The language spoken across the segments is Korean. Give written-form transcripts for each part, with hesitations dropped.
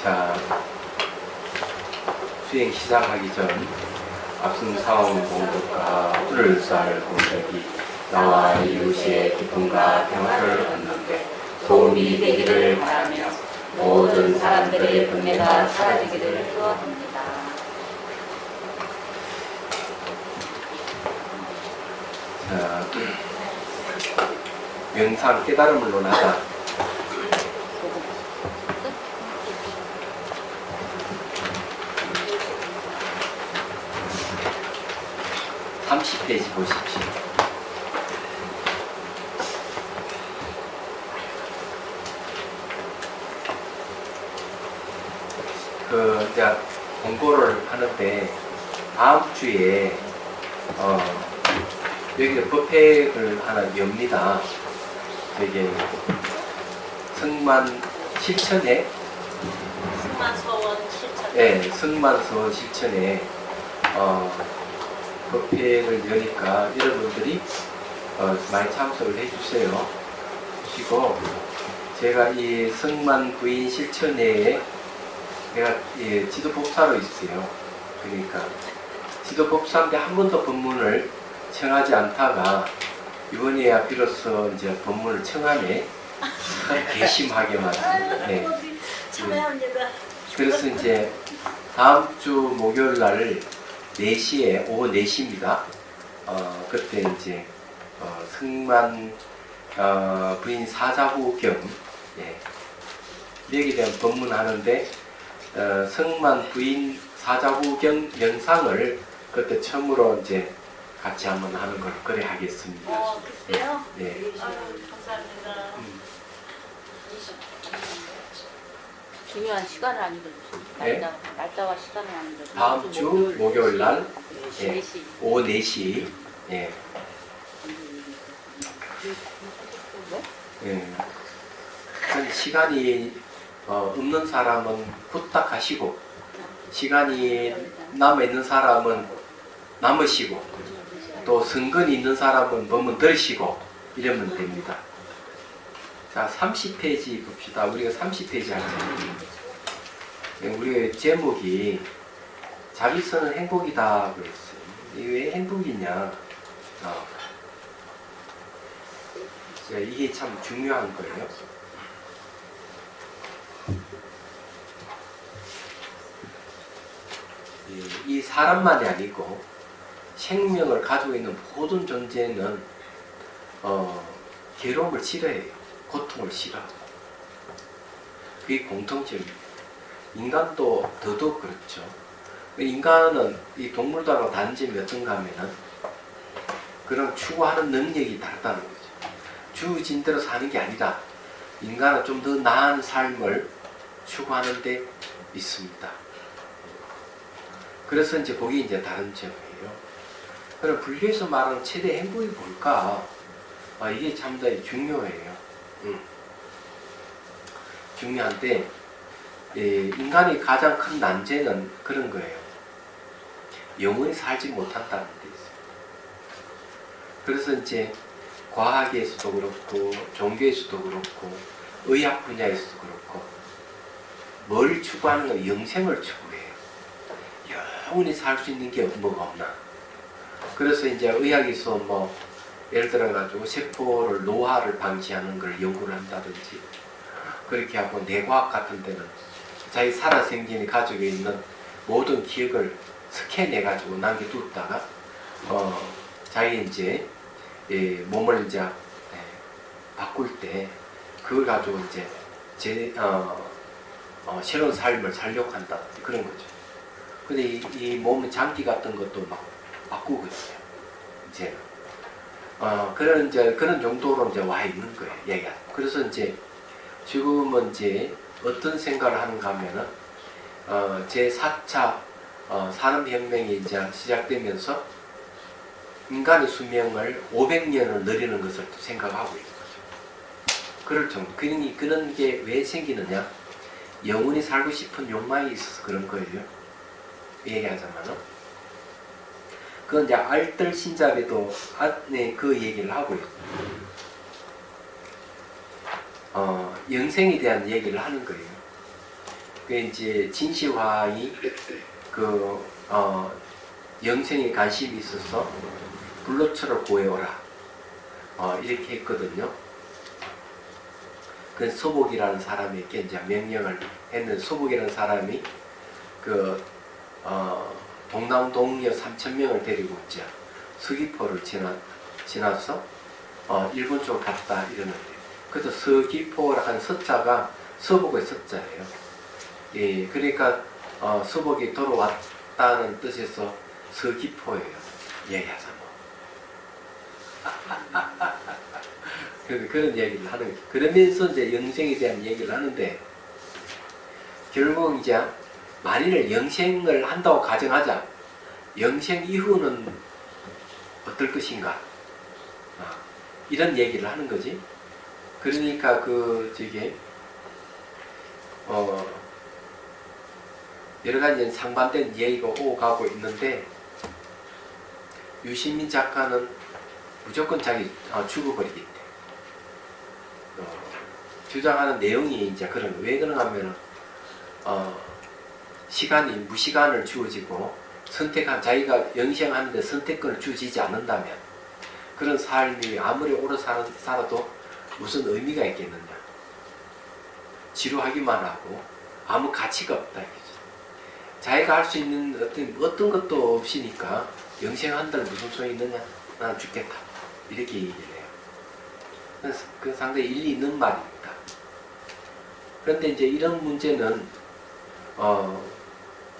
자, 수행 시작하기 전 앞선 사원 공덕과 불을쌀 공덕이 나와 이웃의 기쁨과 평화를 얻는데 도움이 되기를 바라며 모든 사람들의 분해가 사라지기를 소원합니다. 자, 명상 깨달음을 논하다. 30페이지 보십시오. 이제 공고를 하는데 다음 주에 여기 법회를 하나 엽니다. 여기 승만 실천회. 승만서원 실천. 네, 승만서원 실천회 법회를 여니까 여러분들이 많이 참석을 해주세요. 주시고 제가 이 승만 부인 실천회에 제가 지도법사로 있어요. 그러니까 지도법사인데 한 번도 법문을 청하지 않다가 이번에야 비로소 이제 법문을 청하네. 괘씸하게만. 네. 참여합니다. 그래서 이제 다음 주 목요일 날 4시에 오후 4시입니다. 그때 이제 승만 부인 사자후경 여기에 대한 법문하는데 승만 부인 사자후경 영상을 그때 처음으로 이제 같이 한번 하는 걸 그래 하겠습니다. 그때요? 네. 아유, 감사합니다. 중요한 시간을 안 읽어주세요. 날짜와 시간을 안 읽어주세요. 다음 주 목요일 날 4시. 오후 4시. 예. 예. 시간이 없는 사람은 후딱 하시고 시간이 남아있는 사람은 남으시고 또 성근이 있는 사람은 법문 들으시고 이러면 됩니다. 자, 30페이지 봅시다. 우리가 30페이지 할 때 우리의 제목이 자비선은 행복이다 그랬어요. 이게 왜 행복이냐? 이게 참 중요한 거예요. 이 사람만이 아니고 생명을 가지고 있는 모든 존재는 괴로움을 싫어해요. 고통을 싫어하고 그게 공통점입니다. 인간도 더더욱 그렇죠. 인간은 이 동물들하고 다른 점이 어떤가 하면은 그런 추구하는 능력이 다르다는 거죠. 주어진 대로 사는 게 아니라 인간은 좀 더 나은 삶을 추구하는 데 있습니다. 그래서 이제 그게 이제 다른 점이에요. 그럼 분류해서 말하는 최대 행복이 뭘까? 이게 참 더 중요해요. 중요한데 인간이 가장 큰 난제는 그런 거예요. 영원히 살지 못한다는 데 있어요. 그래서 이제 과학에서도 그렇고 종교에서도 그렇고 의학 분야에서도 그렇고 뭘 추구하는 건 영생을 추구해요. 영원히 살 수 있는 게 뭐가 없나. 그래서 이제 의학에서 뭐 예를 들어 가지고 세포를 노화를 방지하는 걸 연구를 한다든지 그렇게 하고 뇌과학 같은 데는 자기 살아생전에 가지고 있는 모든 기억을 스캔해 가지고 남겨두다가 자기 이제 몸을 이제 바꿀 때 그걸 가지고 이제 새로운 삶을 살려고 한다 그런 거죠. 근데 이 몸의 장기 같은 것도 막 바꾸고 있어요. 이제 그런 정도로 이제 와 있는 거예요. 얘가. 그래서 이제 지금은 이제 어떤 생각을 하는가 하면은 제 4차 산업혁명이 이제 시작되면서 인간의 수명을 500년을 늘리는 것을 생각하고 있는 거죠. 그럴 정도. 그런 게 왜 생기느냐? 영원히 살고 싶은 욕망이 있어서 그런 거예요. 얘기하자면은. 그건 이제 알뜰 신잡에도 그 얘기를 하고 있어요. 영생에 대한 얘기를 하는 거예요. 그 이제 진시황이 영생에 관심이 있어서 불로초를 구해오라 이렇게 했거든요. 그 소복이라는 사람에게 이제 명령을 했는 소복이라는 사람이 동남 동녀 3,000명을 데리고 이제 서귀포를 지나서 일본 쪽으로 갔다 이러는데, 그래서 서귀포라는 서자가 서복의 서자예요. 예, 그러니까 서복이 돌아왔다는 뜻에서 서귀포예요. 얘기하자면. 그런 얘기를 하는 거죠. 그러면서 이제 영생에 대한 얘기를 하는데, 결국 이제 만일 영생을 한다고 가정하자. 영생 이후는 어떨 것인가? 이런 얘기를 하는 거지. 그러니까 여러 가지 상반된 얘기가 오고 가고 있는데, 유시민 작가는 무조건 자기 죽어버리겠대. 주장하는 내용이 이제 왜 그런가 하면은 시간이 무시간을 주어지고 자기가 영생하는데 선택권을 주어지지 않는다면 그런 삶이 아무리 오래 살아도 무슨 의미가 있겠느냐. 지루하기만 하고 아무 가치가 없다 이거죠. 자기가 할 수 있는 어떤 것도 없으니까 영생한다는 무슨 소용이 있느냐. 난 죽겠다. 이렇게 얘기를 해요. 그 상당히 일리 있는 말입니다. 그런데 이제 이런 문제는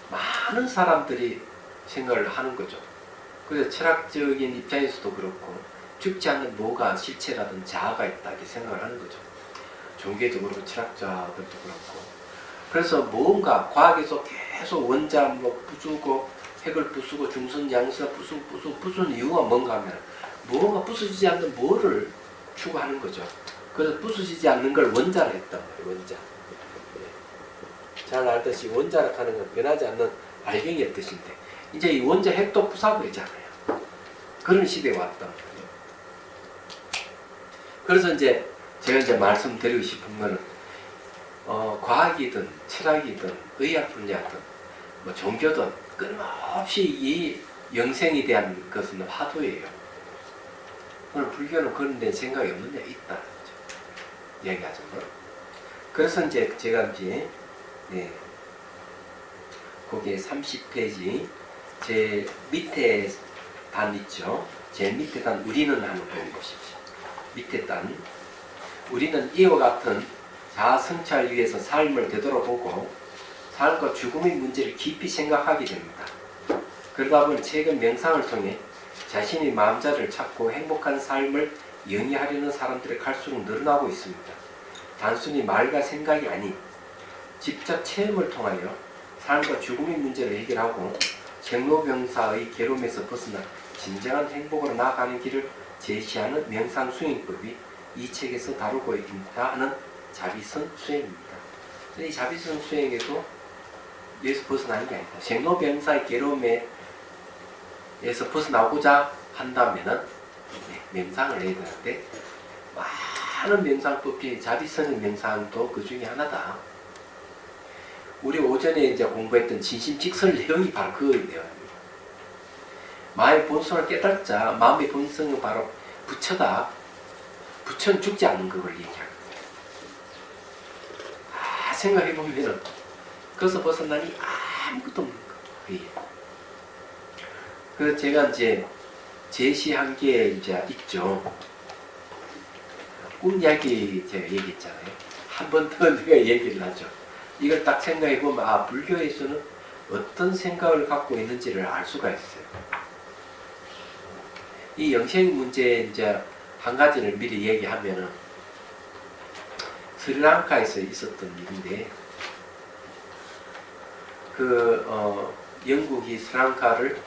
많은 사람들이 생각을 하는 거죠. 그래서 철학적인 입장에서도 그렇고 죽지 않는 뭐가 실체라든 자아가 있다 이렇게 생각을 하는 거죠. 종교도 그렇고 철학자들도 그렇고. 그래서 뭔가 과학에서 계속 원자 부수고 핵을 부수고 중선 양수가 부수는 이유가 뭔가 하면 뭐가 부수지지 않는 뭐를 추구하는 거죠. 그래서 부수지지 않는 걸 원자로 했단 말이에요. 원자. 잘 알듯이 원자라 하는 건 변하지 않는 알갱이의 뜻인데, 이제 이 원자 핵도 부숴버리잖아요. 그런 시대에 왔단 말이에요. 그래서 이제 제가 이제 말씀드리고 싶은 거는 과학이든 철학이든 의학 분야든 뭐 종교든 끊임없이 이 영생에 대한 것은 화두예요. 오늘 불교는 그런 데 생각이 없느냐? 있다. 얘기하자면. 그래서 이제 제가 거기에 30페이지 제 밑에 단 있죠. 제 밑에 단 우리는 한번 보십시오. 밑에 단 우리는 이와 같은 자아 성찰을 위해서 삶을 되돌아보고 삶과 죽음의 문제를 깊이 생각하게 됩니다. 그러다 보니 최근 명상을 통해 자신의 마음자리를 찾고 행복한 삶을 영위하려는 사람들이 갈수록 늘어나고 있습니다. 단순히 말과 생각이 아닌 직접 체험을 통하여 삶과 죽음의 문제를 해결하고 생로병사의 괴로움에서 벗어나 진정한 행복으로 나아가는 길을 제시하는 명상 수행법이 이 책에서 다루고 있다 하는 자비성 수행입니다. 이 자비성 수행에도 여기서 벗어나는 게 아니다. 생로병사의 괴로움에서 벗어나고자 한다면은 명상을 해야 되는데, 많은 명상법이 자비성의 명상도 그 중에 하나다. 우리 오전에 이제 공부했던 진심직설 내용이 바로 그 내용입니다. 마음의 본성을 깨닫자. 마음의 본성은 바로 부처다. 부처는 죽지 않는 그걸 얘기합니다. 생각해보면은 그래서 벗어나니 아무것도 없는 거예요. 그래서 제가 이제 제시한 게 이제 있죠. 꿈 이야기 제가 얘기했잖아요. 한 번 더 내가 얘기를 하죠. 이걸 딱 생각해보면 불교에서는 어떤 생각을 갖고 있는지를 알 수가 있어요. 이 영생 문제 이제 한 가지를 미리 얘기하면은 스리랑카에서 있었던 일인데, 영국이 스리랑카를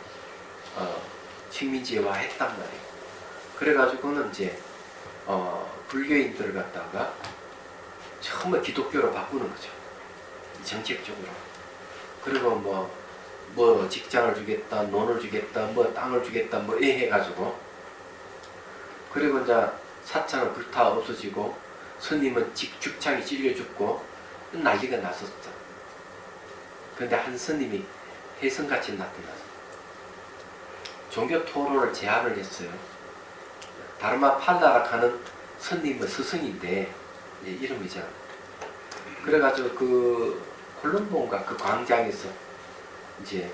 식민지화 했단 말이에요. 그래가지고는 이제 불교인들을 갖다가 처음에 기독교로 바꾸는 거죠. 정책적으로. 그리고 뭐 직장을 주겠다, 논을 주겠다, 뭐 땅을 주겠다, 뭐 해가지고. 그리고 이제 사창은 불타 없어지고 스님은 죽창이 찔려 죽고 난리가 났었죠. 그런데 한 스님이 혜성같이 나타나서 종교 토론을 제안을 했어요. 다르마 팔라라카는 스님의 스승인데 이름이죠. 그래가지고 그 콜롬보인가 그 광장에서 이제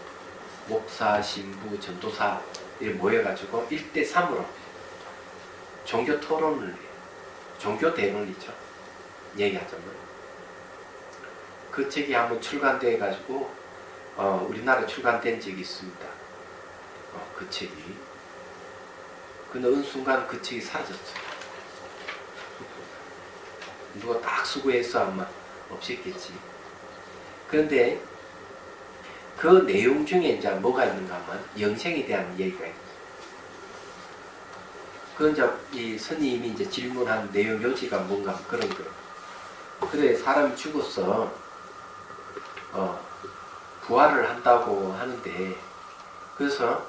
목사, 신부, 전도사 모여가지고 1대3으로 종교 토론을 해요. 종교 대론이죠. 얘기하자면. 그 책이 한번 출간돼 가지고 우리나라에 출간된 적이 있습니다. 그 책이. 근데 어느 순간 그 책이 사라졌어요. 누가 딱 수고해서 아마 없앴겠지. 그런데 그 내용 중에 이제 뭐가 있는가 하면 영생에 대한 얘기가 있어요. 그 이제 이 스님이 이제 질문한 내용 요지가 뭔가 그런 거. 그래 사람이 죽었어. 부활을 한다고 하는데 그래서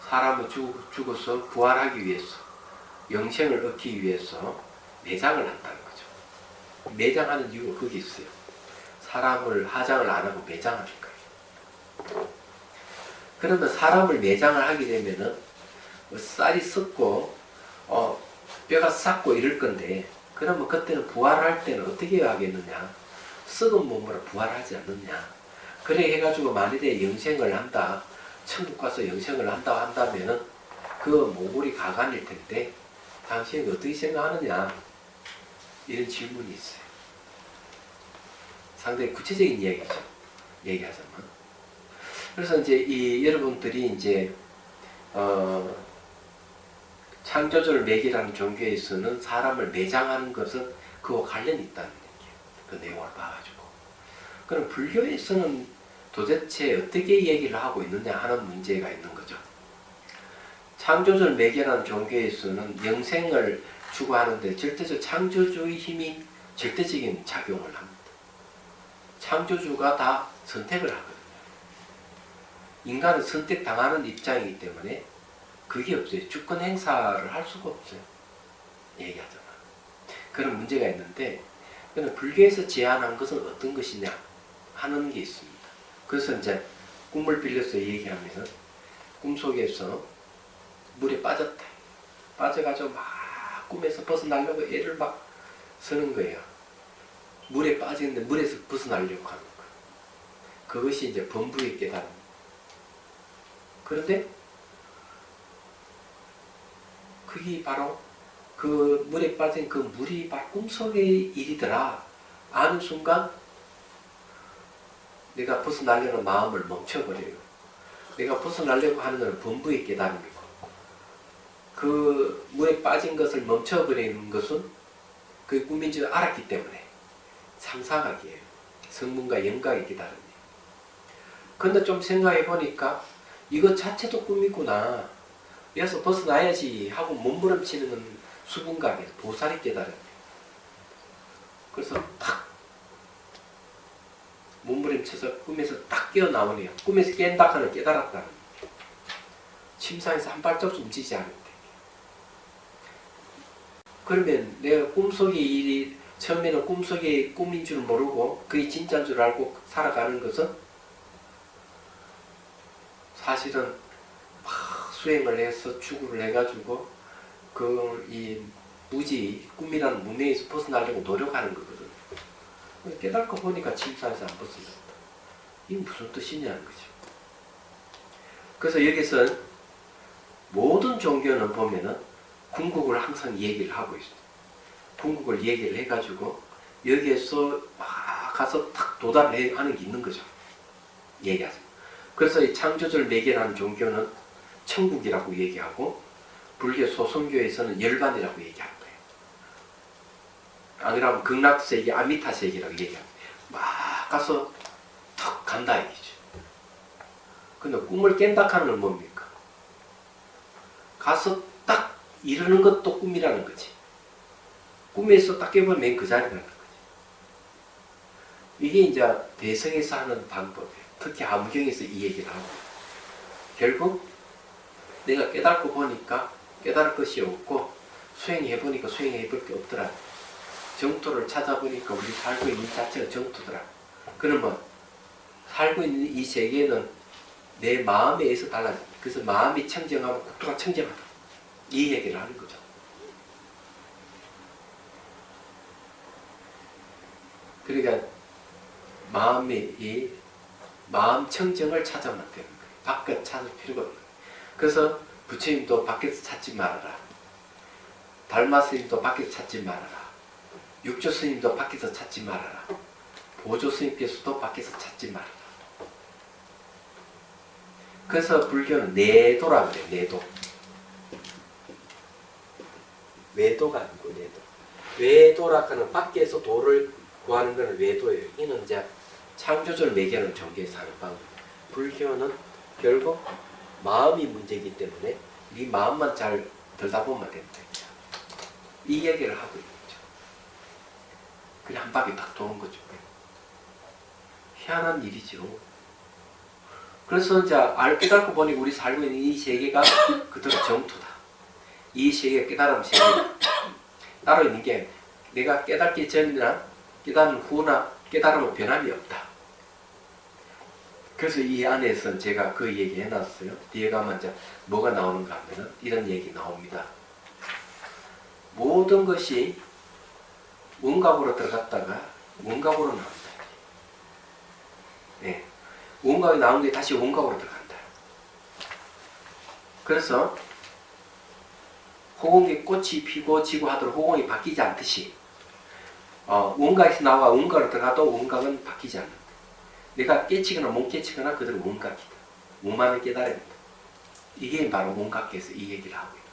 사람은 죽어서 부활하기 위해서 영생을 얻기 위해서 매장을 한다는 거죠. 매장하는 이유가 거기 있어요. 사람을 하장을 안 하고 매장하니까. 그러면 사람을 매장을 하게 되면은 쌀이 썩고 뼈가 삭고 이럴 건데 그러면 그때는 부활할 때는 어떻게 하겠느냐? 썩은 몸으로 부활하지 않느냐? 그래 해가지고 만일에 영생을 한다, 천국 가서 영생을 한다 한다면은 그 모골이 가관일 텐데 당신이 어떻게 생각하느냐? 이런 질문이 있어요. 상당히 구체적인 이야기죠. 얘기하자면. 그래서 이제 여러분들이 이제 창조주를 매기라는 종교에서는 사람을 매장하는 것은 그와 관련이 있다는 얘기예요. 그 내용을 봐가지고. 그럼 불교에서는 도대체 어떻게 얘기를 하고 있느냐 하는 문제가 있는 거죠. 창조주를 매기라는 종교에서는 영생을 추구하는데 절대적 창조주의 힘이 절대적인 작용을 합니다. 창조주가 다 선택을 하거든요. 인간은 선택당하는 입장이기 때문에 그게 없어요. 주권 행사를 할 수가 없어요. 얘기하자면. 그런 문제가 있는데 그럼 불교에서 제안한 것은 어떤 것이냐 하는 게 있습니다. 그래서 이제 꿈을 빌려서 얘기하면 꿈속에서 물에 빠졌다. 빠져가지고 막 꿈에서 벗어나려고 애를 막 쓰는 거예요. 물에 빠지는데 물에서 벗어나려고 하는 거예요. 그것이 이제 범부의 깨달음. 그런데 그게 바로 그 물에 빠진 그 물이 바로 꿈속의 일이더라. 아는 순간 내가 벗어나려는 마음을 멈춰버려요. 내가 벗어나려고 하는 것은 범부의 깨달음이고 그 물에 빠진 것을 멈춰버리는 것은 그게 꿈인 줄 알았기 때문에 상상하기예요. 성문과 영각의 깨달음이에요. 그런데 좀 생각해 보니까 이것 자체도 꿈이구나. 여기서 벗어나야지 하고 몸부림치는 수분각에 보살이 깨달음이에요. 그래서 탁 몸부림쳐서 꿈에서 딱 깨어나오네요. 꿈에서 깬다 하는 깨달았다는 침상에서 한 발짝도 움직이지 않는데 그러면 내가 꿈속의 일이 처음에는 꿈속의 꿈인 줄 모르고 그게 진짜인 줄 알고 살아가는 것은 사실은 막 수행을 해서 추구를 해가지고 이 무지 꿈이라는 무명에서 벗어나려고 노력하는 거거든. 깨닫고 보니까 침상에서 안 벗어났다. 이게 무슨 뜻이냐는 거죠. 그래서 여기서 모든 종교는 보면은 궁극을 항상 얘기를 하고 있어요. 궁극을 얘기를 해가지고 여기에서 막 가서 탁 도달을 하는 게 있는 거죠. 얘기하죠. 그래서 이 창조주를 매개하는 종교는 천국이라고 얘기하고 불교 소선교에서는 열반이라고 얘기하는 거예요. 아니라면 극락세계, 아미타세계라고 얘기합니다. 막 가서 턱 간다 얘기죠. 근데 꿈을 깬다 하는 건 뭡니까? 가서 딱 이루는 것도 꿈이라는 거지. 꿈에서 딱 깨보면 맨 그 자리라는 거지. 이게 이제 대성에서 하는 방법이에요. 특히 암경에서 이 얘기를 하고. 결국 내가 깨닫고 보니까 깨달을 것이 없고 수행해보니까 수행해볼 게 없더라. 정토를 찾아보니까 우리 살고 있는 자체가 정토더라. 그러면 살고 있는 이 세계는 내 마음에 의해서 달라집니다. 그래서 마음이 청정하면 국토가 청정하다. 이 얘기를 하는 거죠. 그러니까 이 마음 청정을 찾아만 되는 거예요. 밖에 찾을 필요가 없는 거예요. 그래서 부처님도 밖에서 찾지 말아라. 달마 스님도 밖에서 찾지 말아라. 육조 스님도 밖에서 찾지 말아라. 보조 스님께서도 밖에서 찾지 말아라. 그래서 불교는 내도라 그래요. 내도. 외도가 아니고 내도. 외도라 하는 밖에서 도를 구하는 것은 외도예요. 이는 이제 창조주를 매개하는 종교에 사는 방법. 불교는 결국 마음이 문제이기 때문에 네 마음만 잘 들다 보면 된다. 이 얘기를 하고 있는 거죠. 그래 한 바퀴 딱 도는 거죠. 희한한 일이죠. 그래서 이제 깨닫고 보니 우리 살고 있는 이 세계가 그대로 정토다. 이 세계가 깨달음 세계. 따로 있는 게 내가 깨닫기 전이나 깨달은 후나 깨달음은 변함이 없다. 그래서 이 안에서 제가 그 얘기 해놨어요. 뒤에 가면 이제 뭐가 나오는가 하면은 이런 얘기 나옵니다. 모든 것이 원각으로 들어갔다가 원각으로 나온다. 네. 원각이 나온 게 다시 원각으로 들어간다. 그래서 호공이 꽃이 피고 지고 하도록 호공이 바뀌지 않듯이 원각에서 나와 원각으로 들어가도 원각은 바뀌지 않는다. 내가 깨치거나 못 깨치거나 그대로 원각이다. 원만을 깨달습니다. 이게 바로 원각에서 이 얘기를 하고 있는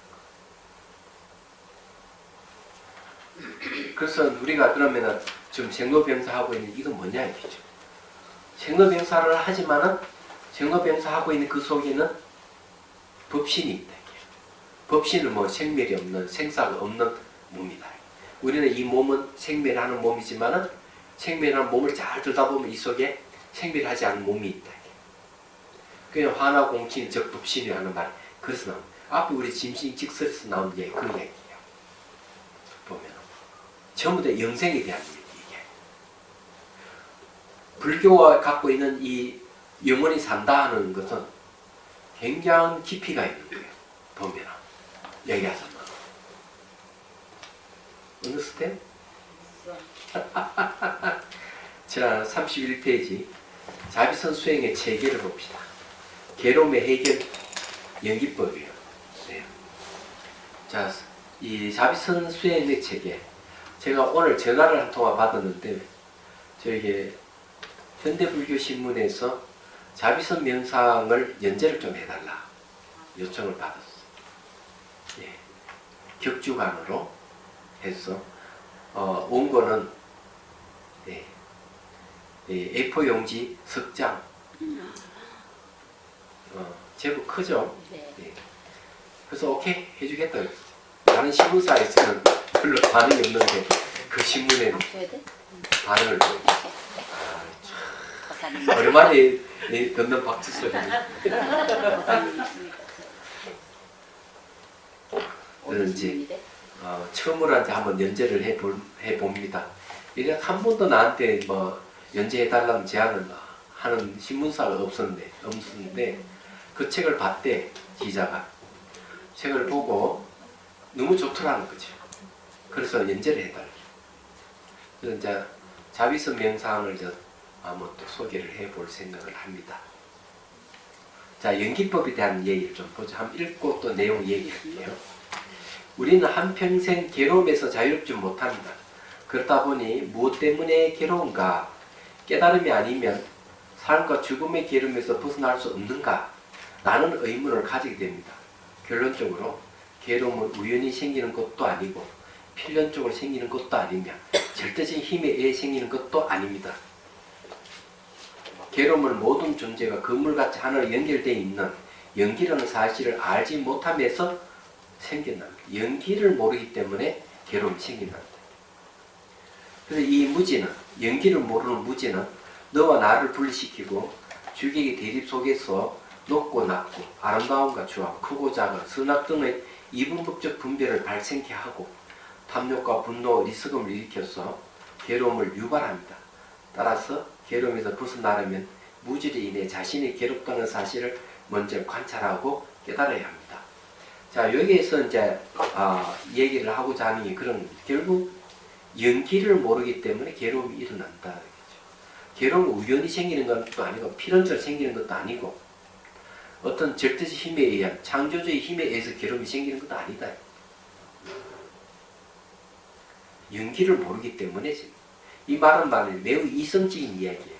거예요. 그래서 우리가 그러면은 지금 생로병사 하고 있는 이건 뭐냐 이거죠. 생로병사를 하지만은 생로병사 하고 있는 그 속에는 법신이 있다. 법신은 뭐 생멸이 없는 생사가 없는 몸이다. 우리는 이 몸은 생멸하는 몸이지만은 생멸하는 몸을 잘 들여다보면 이 속에 생멸하지 않은 몸이 있다. 그냥 화나공치 적법신이 하는 말. 그래서 나온 앞에 우리 짐승직설에서 나온 얘기 그 얘기예요. 보면 전부 다 영생에 대한 얘기예요. 불교가 갖고 있는 이 영원히 산다 하는 것은 굉장한 깊이가 있는 거예요. 보면 얘기하자면 어느 스텝? 자, 31페이지 자비선 수행의 체계를 봅시다. 괴로움의 해결 연기법이에요. 네. 자, 이 자비선 수행의 체계. 제가 오늘 전화를 한 통화 받았는데 저에게 현대불교신문에서 자비선 명상을 연재를 좀 해달라 요청을 받았어요. 예. 격주간으로 해서 원고는 예. A4 용지 석장 제법 크죠? 네. 예. 그래서 오케이 해주겠다 그랬어요. 다른 신문사에서는 별로 반응이 없는데 그 신문에 줘야 돼? 반응을 보여요. 오랜만에 듣는 박수 소리. 그런지 처음으로 이제 한번 연재를 해봅니다. 이게 한 번도 나한테 뭐 연재해달라는 제안을 하는 신문사가 없었는데 그 책을 봤대. 기자가 책을 보고 너무 좋더라는 거죠. 그래서 연재를 해달라. 그래서 이제 자비선 명상을 한번 또 소개를 해볼 생각을 합니다. 자, 연기법에 대한 얘기를 좀 보죠. 한번 읽고 또 내용 얘기할게요. 우리는 한평생 괴로움에서 자유롭지 못합니다. 그렇다 보니 무엇 때문에 괴로운가? 깨달음이 아니면 삶과 죽음의 괴로움에서 벗어날 수 없는가? 라는 의문을 가지게 됩니다. 결론적으로 괴로움은 우연히 생기는 것도 아니고 필연적으로 생기는 것도 아니며 절대적인 힘에 의해 생기는 것도 아닙니다. 괴로움은 모든 존재가 그물같이 하나로 연결되어 있는 연기라는 사실을 알지 못함에서 생겨납니다. 연기를 모르기 때문에 괴로움이 생긴답니다. 그래서 이 무지는, 연기를 모르는 무지는 너와 나를 분리시키고 주객의 대립 속에서 높고 낮고 아름다움과 추악, 크고 작은 선악 등의 이분법적 분별을 발생케 하고 탐욕과 분노, 리스금을 일으켜서 괴로움을 유발합니다. 따라서 괴로움에서 벗어나려면 무지로 인해 자신이 괴롭다는 사실을 먼저 관찰하고 깨달아야 합니다. 자, 여기에서 이제 얘기를 하고자 하는 게 그런 겁니다. 결국 연기를 모르기 때문에 괴로움이 일어난다. 그렇죠? 괴로움은 우연히 생기는 것도 아니고 필연적으로 생기는 것도 아니고 어떤 절대적 힘에 의한 창조주의 힘에 의해서 괴로움이 생기는 것도 아니다. 연기를 모르기 때문에 이 말은 매우 이성적인 이야기예요.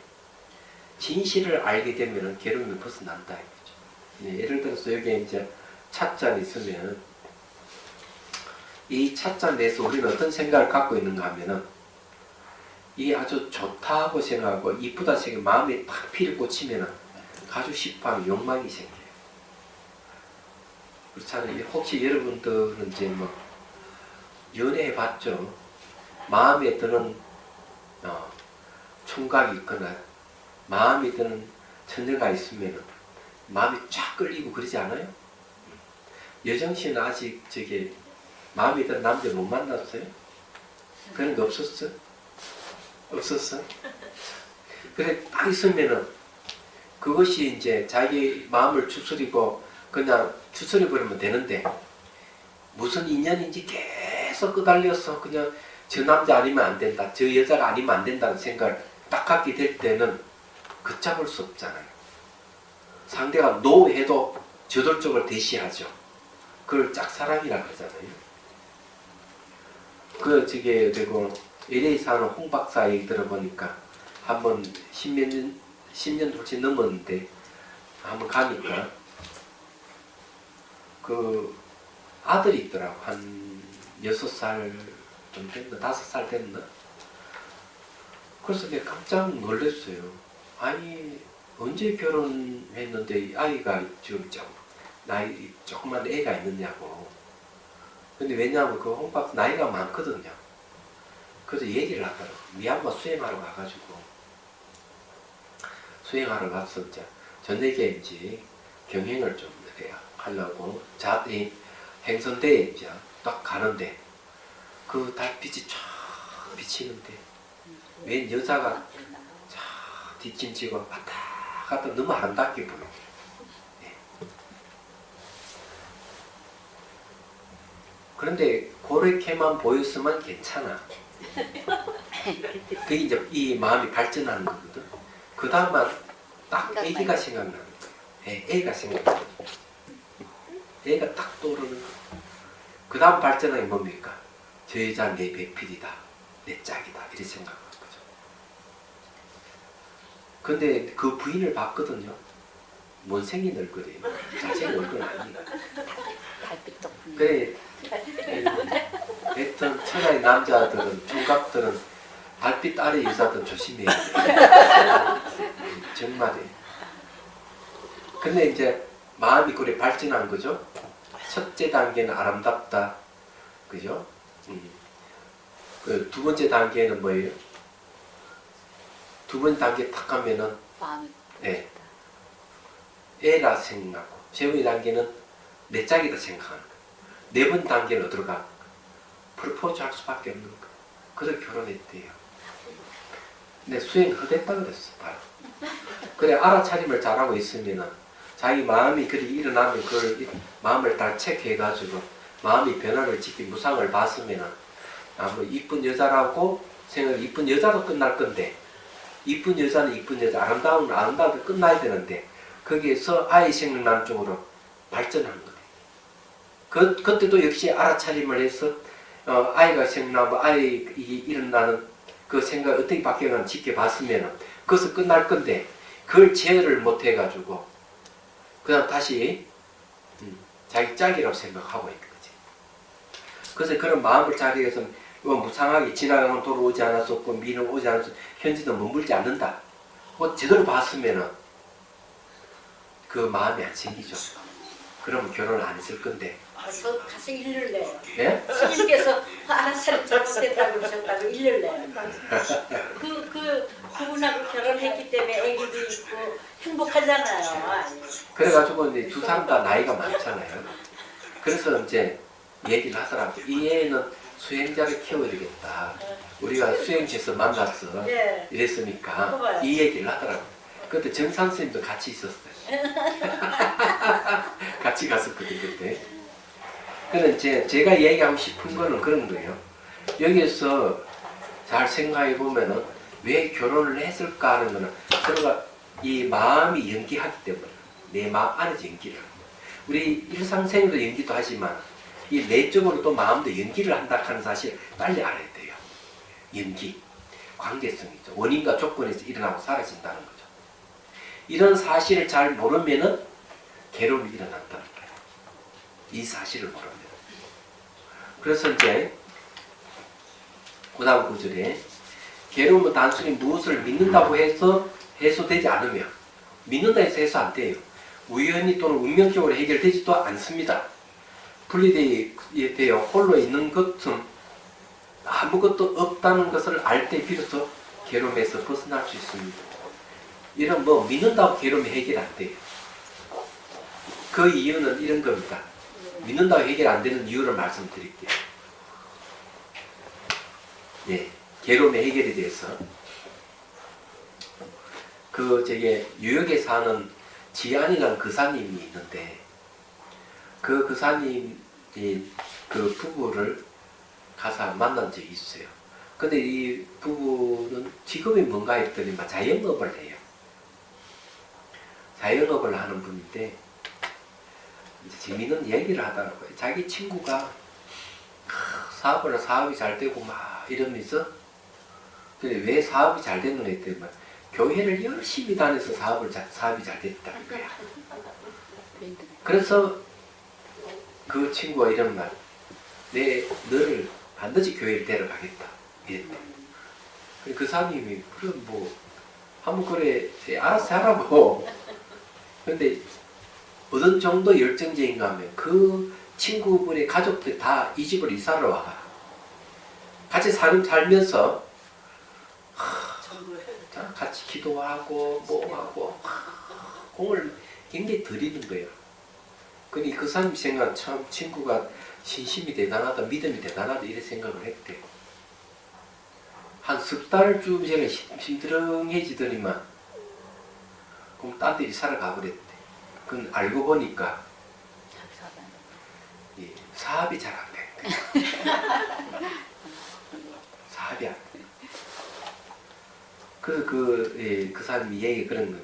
진실을 알게 되면 괴로움이 벗어난다. 그렇죠? 예를 들어서 여기에 이제 찻잔이 있으면 이 찻잔 내에서 우리는 어떤 생각을 갖고 있는가 하면은 이게 아주 좋다고 생각하고 이쁘다 생각하고 마음에 딱 피를 꽂히면은 가지고 싶어하는 욕망이 생겨요. 그렇잖아요. 혹시 여러분들은 이제 뭐 연애해 봤죠? 마음에 드는 총각이 있거나 마음에 드는 처녀가 있으면은 마음이 쫙 끌리고 그러지 않아요? 여정 씨는 아직 저게 마음에 드는 남자 못 만났어요? 그런 거 없었어? 없었어? 그래 딱 있으면은 그것이 이제 자기 마음을 추스리고 그냥 추스려 버리면 되는데 무슨 인연인지 계속 끄달려서 그냥 저 남자 아니면 안 된다, 저 여자가 아니면 안 된다는 생각을 딱 갖게 될 때는 걷잡을 수 없잖아요. 상대가 노 해도 저돌적으로 대시하죠. 그걸 짝사랑이라고 하잖아요. 저게 되고 LA 사는 홍 박사 얘기 들어보니까 한번 10년 훨씬 넘었는데 한번 가니까 그 아들이 있더라고. 한 6살 좀 됐나? 5살 됐나? 그래서 내가 깜짝 놀랐어요. 아니 언제 결혼했는데 아이가 지금 나이 조그만 애가 있느냐고. 근데 왜냐하면 그 홍박 나이가 많거든요. 그래서 얘기를 하더라고. 미얀마 수행하러 가가지고 수행하러 가서 이제 저녁에 이제 경행을 좀 이렇게 하려고 이 행선대에 이제 딱 가는데 그 달빛이 쫙 비치는데 웬 여자가 쫙 뒷짐지고 왔다 갔다 너무 아름답게 보여. 네. 그런데 그렇게만 보였으면 괜찮아. 그게 이제 이 마음이 발전하는 거거든. 그 다음만 딱 애기가 생각나는 거예요. 애가 생각나는 거예요. 애가 딱 떠오르는 거예요. 그 다음 발전하는 게 뭡니까? 저 여자 내 배필이다, 내 짝이다 이렇게 생각하는 거죠. 근데 그 부인을 봤거든요. 못생긴 얼굴이에요. 잘생긴 얼굴은 아니에요. 달빛 덕분에. 그래, 하여튼 천하의 남자들은, 총각들은 달빛 아래 여자들 조심해야 돼. 정말이에요. 근데 이제 마음이 그래 발전한 거죠. 첫째 단계는 아름답다, 그죠? 그 두 번째 단계는 뭐예요? 두 번째 단계 탁 하면은 마음이 네, 애라 생각하고, 세 번째 단계는 내 짝이다 생각하는 거예요. 네 번째 단계는 어디로 가? 프로포즈 할 수밖에 없는 거예요. 그래서 결혼했대요. 근데 수행 허됐다 그랬어, 바로. 그래, 알아차림을 잘하고 있으면은 자기 마음이 그리 일어나면 그걸 마음을 다 체크해가지고 마음이 변화를 지키 무상을 봤으면은 뭐 이쁜 여자라고 생각, 이쁜 여자로 끝날 건데 이쁜 여자는 이쁜 여자, 아름다움은 아름다움도 끝나야 되는데 거기에서 아이 생각나는 쪽으로 발전하는 거예요. 그때도 역시 알아차림을 해서 아이가 생각나면 아이 일어나는 그 생각 어떻게 바뀌어가는지 지켜봤으면 그것은 끝날 건데 그걸 제어를 못 해가지고 그다음 다시 자기 짝이라고 생각하고 있는 거지. 그래서 그런 마음을 자기에서 무상하게 지나가면 돌아오지 않았었고 미는 오지 않았었고 현지도 머물지 않는다. 뭐 제대로 봤으면은 그 마음이 안 생기죠. 그러면 결혼을 안 했을 건데. 저 가서 일을 내요. 예? 스님께서 알아차림 잘못했다고 그러셨다고 일을 내요. 그분하고 결혼했기 때문에 아기도 있고 행복하잖아요. 그래가지고 이제 두 사람 다 나이가 많잖아요. 그래서 이제 얘기를 하더라고요. 이 애는 수행자를 키워야 되겠다. 우리가 수행지에서 만났어. 네. 이랬으니까 그거요. 이 얘기를 하더라고요. 그때 정산 선생님도 같이 있었어요. 같이 갔었거든요 그때. 근데 제가 얘기하고 싶은 거는 그런 거예요. 여기에서 잘 생각해 보면은 왜 결혼을 했을까 하는 거는 서로가 이 마음이 연기하기 때문에 내 마음 안에서 연기를 하는 거예요. 우리 일상생활도 연기도 하지만 이 내적으로 또 마음도 연기를 한다 하는 사실 빨리 알아야 돼요. 연기, 관계성이죠. 원인과 조건에서 일어나고 사라진다는 거죠. 이런 사실을 잘 모르면은 괴로움이 일어난다는 거예요. 이 사실을 모르면. 그래서 이제 그 다음 구절에 괴로움은 단순히 무엇을 믿는다고 해서 해소되지 않으며 믿는다 해서 해소 안 돼요. 우연히 또는 운명적으로 해결되지도 않습니다. 분리되어 홀로 있는 것은 아무것도 없다는 것을 알 때 비로소 괴로움에서 벗어날 수 있습니다. 이런 믿는다고 괴로움이 해결 안 돼요. 그 이유는 이런 겁니다. 믿는다고 해결 안 되는 이유를 말씀드릴게요. 예, 괴로움의 해결에 대해서 뉴욕에 사는 지안이라는 그사님이 있는데 그 그사님이 그 부부를 가서 만난 적이 있어요. 근데 이 부부는 직업이 뭔가 했더니 자영업을 해요. 자영업을 하는 분인데 이제 재미있는 얘기를 하더라고요. 자기 친구가 사업이 잘 되고 막 이러면서 근데 왜 사업이 잘 됐는가 했더니 교회를 열심히 다녀서 사업이 잘 됐다는 거야. 그래서 그 친구가 이런 말, 너를 반드시 교회를 데려가겠다 이랬대. 그 사람이 그럼 한번 그래 알아서 하라고. 근데 어떤 정도 열정적인가 하면 그 친구분의 가족들이 다 이 집을 이사를 와가. 같이 살면서 같이 기도하고 뭐하고 공을 굉장히 들이는 거예요. 그러니 그 사람 생각 참 친구가 신심이 대단하다, 믿음이 대단하다 이런 생각을 했대요. 한 석 달쯤 전에 힘들어해지더니만 그럼 딴 데 이사를 가버렸대. 그건 알고 보니까 사업이 잘 안 된 거야. 사업이 안 돼. 그래서 그 사람이 얘기 그런 거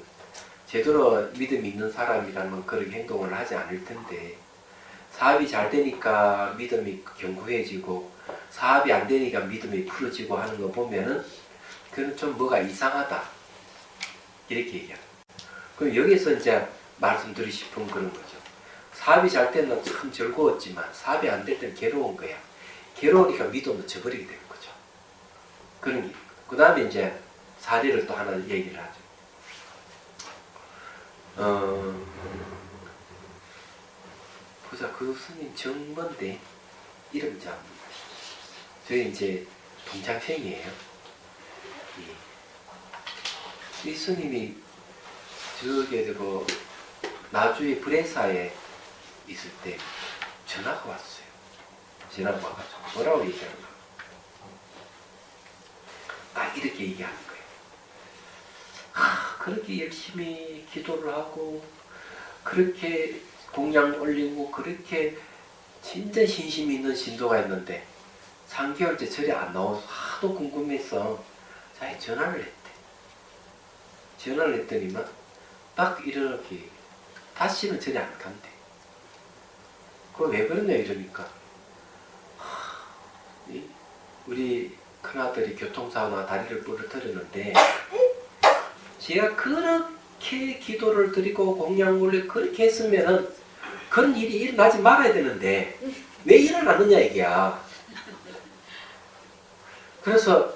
제대로 믿음이 있는 사람이라면 그런 행동을 하지 않을 텐데 사업이 잘 되니까 믿음이 견고해지고 사업이 안 되니까 믿음이 풀어지고 하는 거 보면은 그건 좀 뭐가 이상하다 이렇게 얘기합니다. 그럼 여기서 이제 말씀드리고 싶은 그런 거죠. 사업이 잘 때는 참 즐거웠지만 사업이 안 될 때는 괴로운 거야. 괴로우니까 믿음도 저버리게 되는 거죠. 그런 게. 그 다음에 이제 사례를 또 하나 얘기를 하죠. 보자, 그 스님 정먼데 이름이 참 저희 이제 동창생이에요. 이 스님이 저게 나주의 브레사에 있을 때 전화가 왔어요. 전화가 와가지고 뭐라고 얘기하는가? 딱 이렇게 얘기하는 거예요. 그렇게 열심히 기도를 하고 그렇게 공양 올리고 그렇게 진짜 신심 있는 신도가 있는데 3개월째 절이 안 나와서 하도 궁금해서 자기 전화를 했대. 전화를 했더니만 딱 이렇게 다시는 절이 안 간대. 그거 왜 그러냐 이러니까 우리 큰아들이 교통사고나 다리를 부러뜨렸는데 제가 그렇게 기도를 드리고 공양 올리고 그렇게 했으면은 그런 일이 일어나지 말아야 되는데 왜 일어나느냐 이게야. 그래서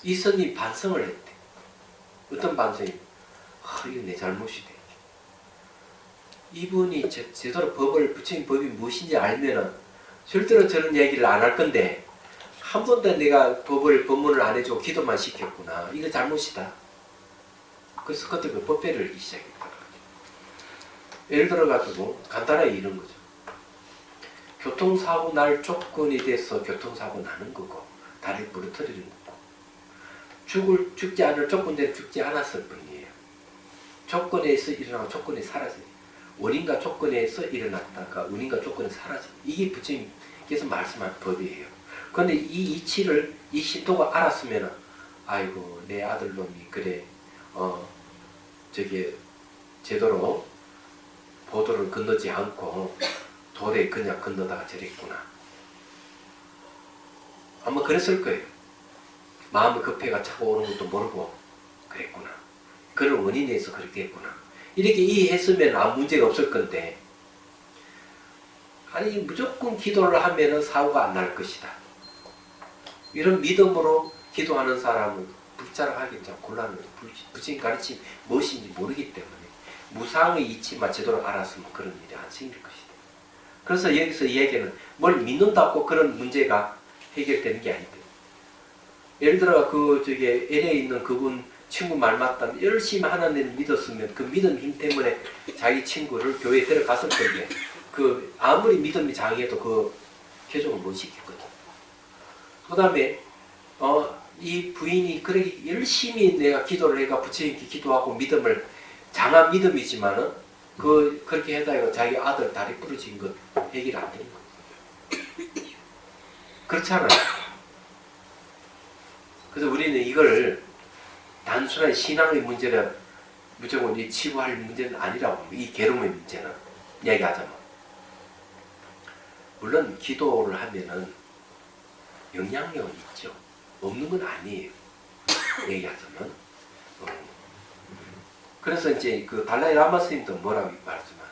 이 스님이 반성을 했대. 어떤 반성이? 이건 내 잘못이다. 이분이 제대로 부처님 법이 무엇인지 알면은 절대로 저런 얘기를 안 할 건데 한 번도 내가 법문을 안 해주고 기도만 시켰구나. 이거 잘못이다. 그래서 그때 법회를 하기 시작했다. 예를 들어가지고 간단하게 이런 거죠. 교통사고 날 조건이 돼서 교통사고 나는 거고 다리를 부러뜨리는 거고 죽지 않을 조건 대로 죽지 않았을 뿐이에요. 조건에서 일어나고 조건이 사라져요. 원인과 조건에서 일어났다가 원인과 조건이 사라져요. 이게 부처님께서 말씀한 법이에요. 그런데 이 이치를 이 신도가 알았으면 아이고 내 아들놈이 그래 저기 제대로 보도를 건너지 않고 도에 그냥 건너다가 저랬구나. 아마 그랬을 거예요. 마음의 급해가 차고 오는 것도 모르고 그랬구나. 그런 원인에서 그렇게 했구나. 이렇게 이해했으면 아무 문제가 없을 건데 아니 무조건 기도를 하면 사고가 안 날 것이다. 이런 믿음으로 기도하는 사람은 불자라하기 참 곤란해요. 부처님 가르침 무엇인지 모르기 때문에 무상의 이치만 제대로 알았으면 그런 일이 안 생길 것이다. 그래서 여기서 이야기는 뭘 믿는다고 그런 문제가 해결되는 게 아니다. 예를 들어 LA에 있는 그분 친구 말 맞다면 열심히 하나님을 믿었으면 그 믿음 힘 때문에 자기 친구를 교회에 데려갔을 텐데 그 아무리 믿음이 장해도 그 개종을 못 시켰거든. 그 다음에 이 부인이 그렇게 열심히 내가 기도를 해가 부처님께 기도하고 믿음을 장한 믿음이지만은 그렇게 해다가 자기 아들 다리 부러진 것 해결 안 되는 거예요. 그렇잖아요. 그래서 우리는 이걸 단순한 신앙의 문제라 무조건 치부할 문제는 아니라고. 이 괴로움의 문제는 이야기하자면 물론 기도를 하면은 영향력은 있죠. 없는 건 아니에요. 얘기하자면 그래서 이제 그 달라이 라마 스님도 뭐라고 말씀한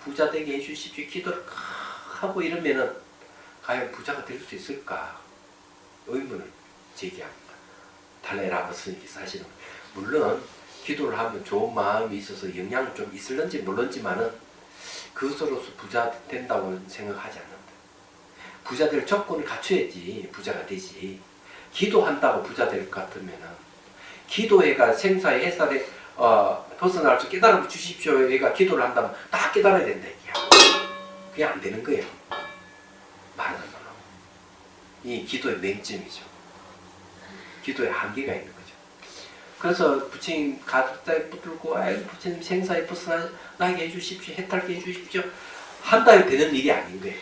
부자 되게 해주십시오. 기도를 하고 이러면은 과연 부자가 될 수 있을까? 의문을 제기합니다. 달라이 라마 스님께서 사실은 물론 기도를 하면 좋은 마음이 있어서 영향이 좀 있을런지 모르지만은 그것으로서 부자 된다고 생각하지 않는다. 부자 될 조건을 갖춰야지 부자가 되지. 기도한다고 부자 될 것 같으면은 기도회가 생사의 해살에 벗어날 수 깨달음 주십시오. 얘가 기도를 한다면 다 깨달아야 된다. 얘기야. 그게 안 되는 거예요. 말하자면 이 기도의 맹점이죠. 기도의 한계가 있는 거죠. 그래서 부처님 가득 붙들고 아이 부처님 생사에 벗어나게 해주십시오. 해탈게 해주십시오. 한다고 되는 일이 아닌 거예요.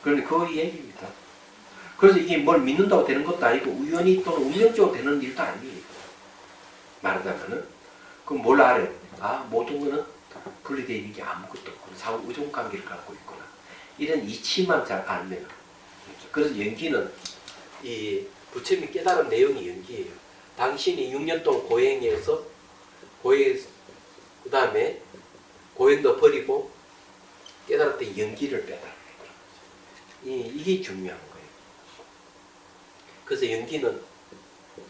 그러니까 그 얘기입니다. 그래서 이게 뭘 믿는다고 되는 것도 아니고 우연히 또는 운명적으로 되는 일도 아니에요. 말하자면은 그럼 뭘 알아요? 모든 거는 분리되어 있는 게 아무것도 없고 상호 우정 관계를 갖고 있구나. 이런 이치만 잘 알면. 그래서 연기는 이 부처님이 깨달은 내용이 연기예요. 당신이 6년 동안 고행해서 그 다음에 고행도 버리고 깨달았던 연기를 빼달라. 이게 중요한 거예요. 그래서 연기는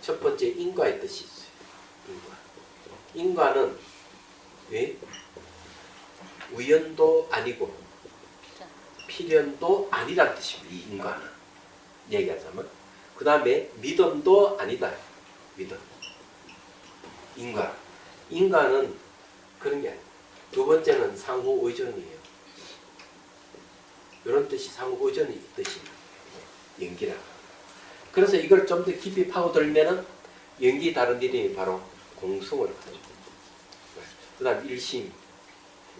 첫 번째 인과의 뜻이 있어요. 인과는 왜? 우연도 아니고 필연도 아니란 뜻입니다. 이 인과는 얘기하자면 그 다음에 믿음도 아니다. 믿음. 인과는 그런 게 아니에요. 두 번째는 상호 의존이에요. 이런 뜻이 상호 의존이 뜻이 연기라. 그래서 이걸 좀 더 깊이 파고들면은 연기 다른 이름이 바로 공성을 하죠. 그 다음 일심.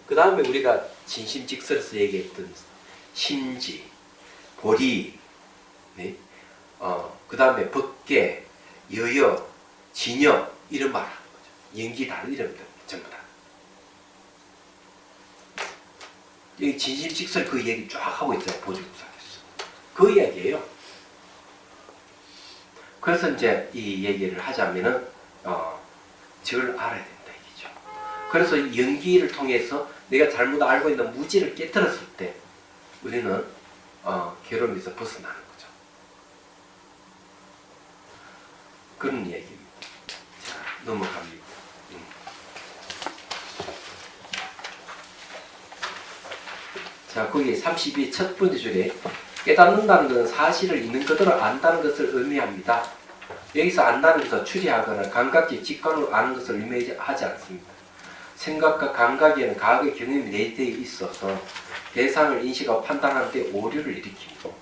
그 다음에 우리가 진심직설에서 얘기했던 심지, 보리, 네? 그 다음에 법계, 여여, 진여 이런 말을 하는 거죠. 연기 다른 이름들 전부 다. 여기 진심직설 그 얘기 쫙 하고 있잖아요. 보조국사에서. 그 이야기예요. 그래서 이제 이 얘기를 하자면은 저걸 알아야 된다 얘기죠. 그래서 연기를 통해서 내가 잘못 알고 있는 무지를 깨뜨렸을 때 우리는 괴로움에서 벗어나는 거죠. 그런 얘기입니다. 자, 넘어갑니다. 자, 거기 32 첫 번째 줄에 깨닫는다는 것은 사실을 있는 그대로 안다는 것을 의미합니다. 여기서 안다는 것은 추리하거나 감각적 직관으로 아는 것을 의미하지 않습니다. 생각과 감각에는 과거의 경험이 내재되어 있어서 대상을 인식하고 판단하는 데 오류를 일으킵니다.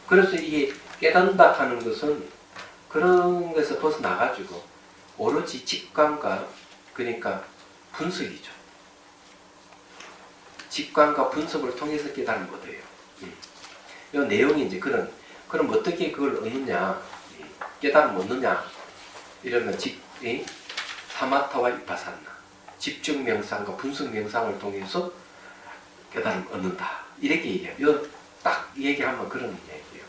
그래서 이게 깨닫는다 하는 것은 그런 것에서 벗어나가지고 오로지 직관과 그러니까 분석이죠. 직관과 분석을 통해서 깨달음을 얻어요. 이 내용이 이제 그럼 어떻게 그걸 얻느냐, 깨달음을 얻느냐 이러면 사마타와 이파사나 집중 명상과 분석 명상을 통해서 깨달음을 얻는다 이렇게 얘기해요. 딱 얘기하면 그런 얘기예요.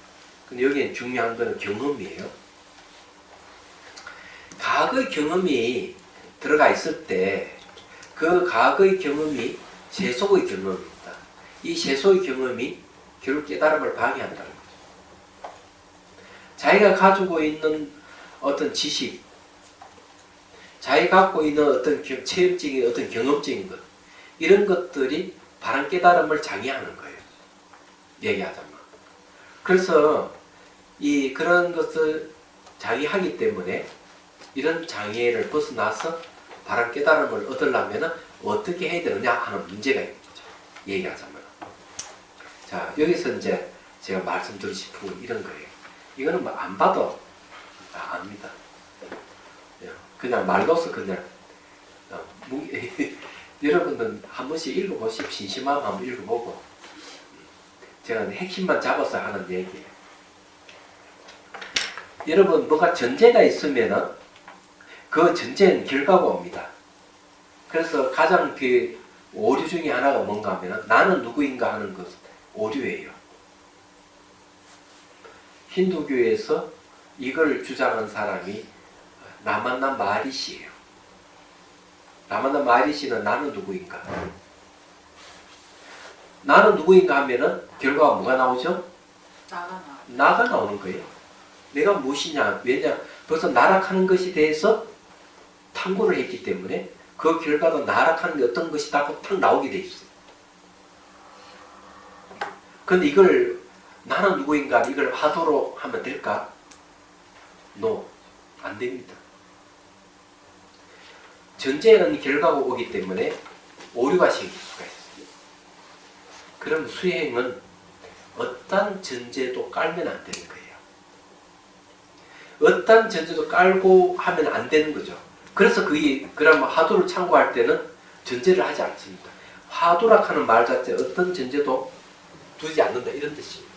근데 여기에 중요한 거는 경험이에요. 과거의 경험이 들어가 있을 때 그 과거의 경험이 세속의 경험입니다. 이 세속의 경험이 결국 깨달음을 방해한다는 거죠. 자기가 가지고 있는 어떤 지식, 자기가 갖고 있는 어떤 체험적인 어떤 경험적인 것, 이런 것들이 바른 깨달음을 장애하는 거예요. 얘기하자면. 그래서 그런 것을 장애하기 때문에 이런 장애를 벗어나서 바른 깨달음을 얻으려면 어떻게 해야 되느냐 하는 문제가 있는 거죠. 얘기하자면. 자, 여기서 이제 제가 말씀드리고 싶은 건 이런 거예요. 이거는 뭐 안 봐도 압니다. 그냥 말로서 그냥 여러분들 한 번씩 읽어보시고 심심하면 한번 읽어보고 제가 핵심만 잡아서 하는 얘기예요. 여러분 뭐가 전제가 있으면은 그 전제는 결과가 옵니다. 그래서 가장 그 오류 중에 하나가 뭔가 하면 나는 누구인가 하는 것은 오류예요. 힌두교에서 이걸 주장한 사람이 라마나 마하리시예요. 라마나 마하리시는 나는 누구인가? 나는 누구인가 하면은 결과가 뭐가 나오죠? 나가 나오는 거예요. 내가 무엇이냐? 왜냐? 벌써 나락하는 것에 대해서 탐구를 했기 때문에 그 결과도 나락하는 게 어떤 것이다 하고 탁 나오게 돼 있어요. 그런데 이걸 나는 누구인가 이걸 화두로 하면 될까? No. 안 됩니다. 전제는 결과가 오기 때문에 오류가 생길 수가 있어요. 그럼 수행은 어떤 전제도 깔면 안 되는 거예요. 어떤 전제도 깔고 하면 안 되는 거죠. 그래서 그러면 화두를 참고할 때는 전제를 하지 않습니다. 화두라 하는 말 자체 어떤 전제도 두지 않는다 이런 뜻입니다.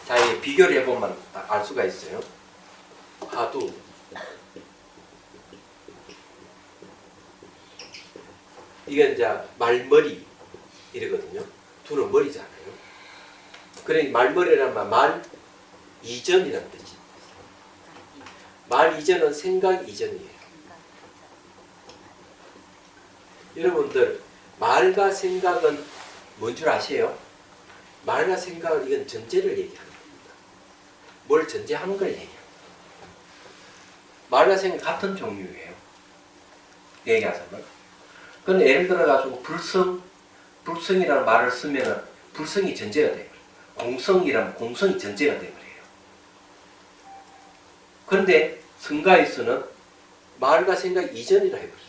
자, 이 비교를 해보면 알 수가 있어요. 화두. 이게 이제 말머리 이러거든요. 두는 머리잖아요. 그러니까 말머리라는 말 이전이라는 뜻입니다. 말 이전은 생각 이전이에요. 여러분들 말과 생각은 뭔 줄 아세요? 말과 생각은 이건 전제를 얘기하는 겁니다. 뭘 전제하는 걸 얘기합니다. 말과 생각 같은 종류예요. 얘기하자면. 그런데 예를 들어가지고 불성이라는 말을 쓰면 불성이 전제가 돼요. 공성이라면 공성이 전제가 되버려요. 그런데 성가에서는 말과 생각 이전이라 해버렸어요.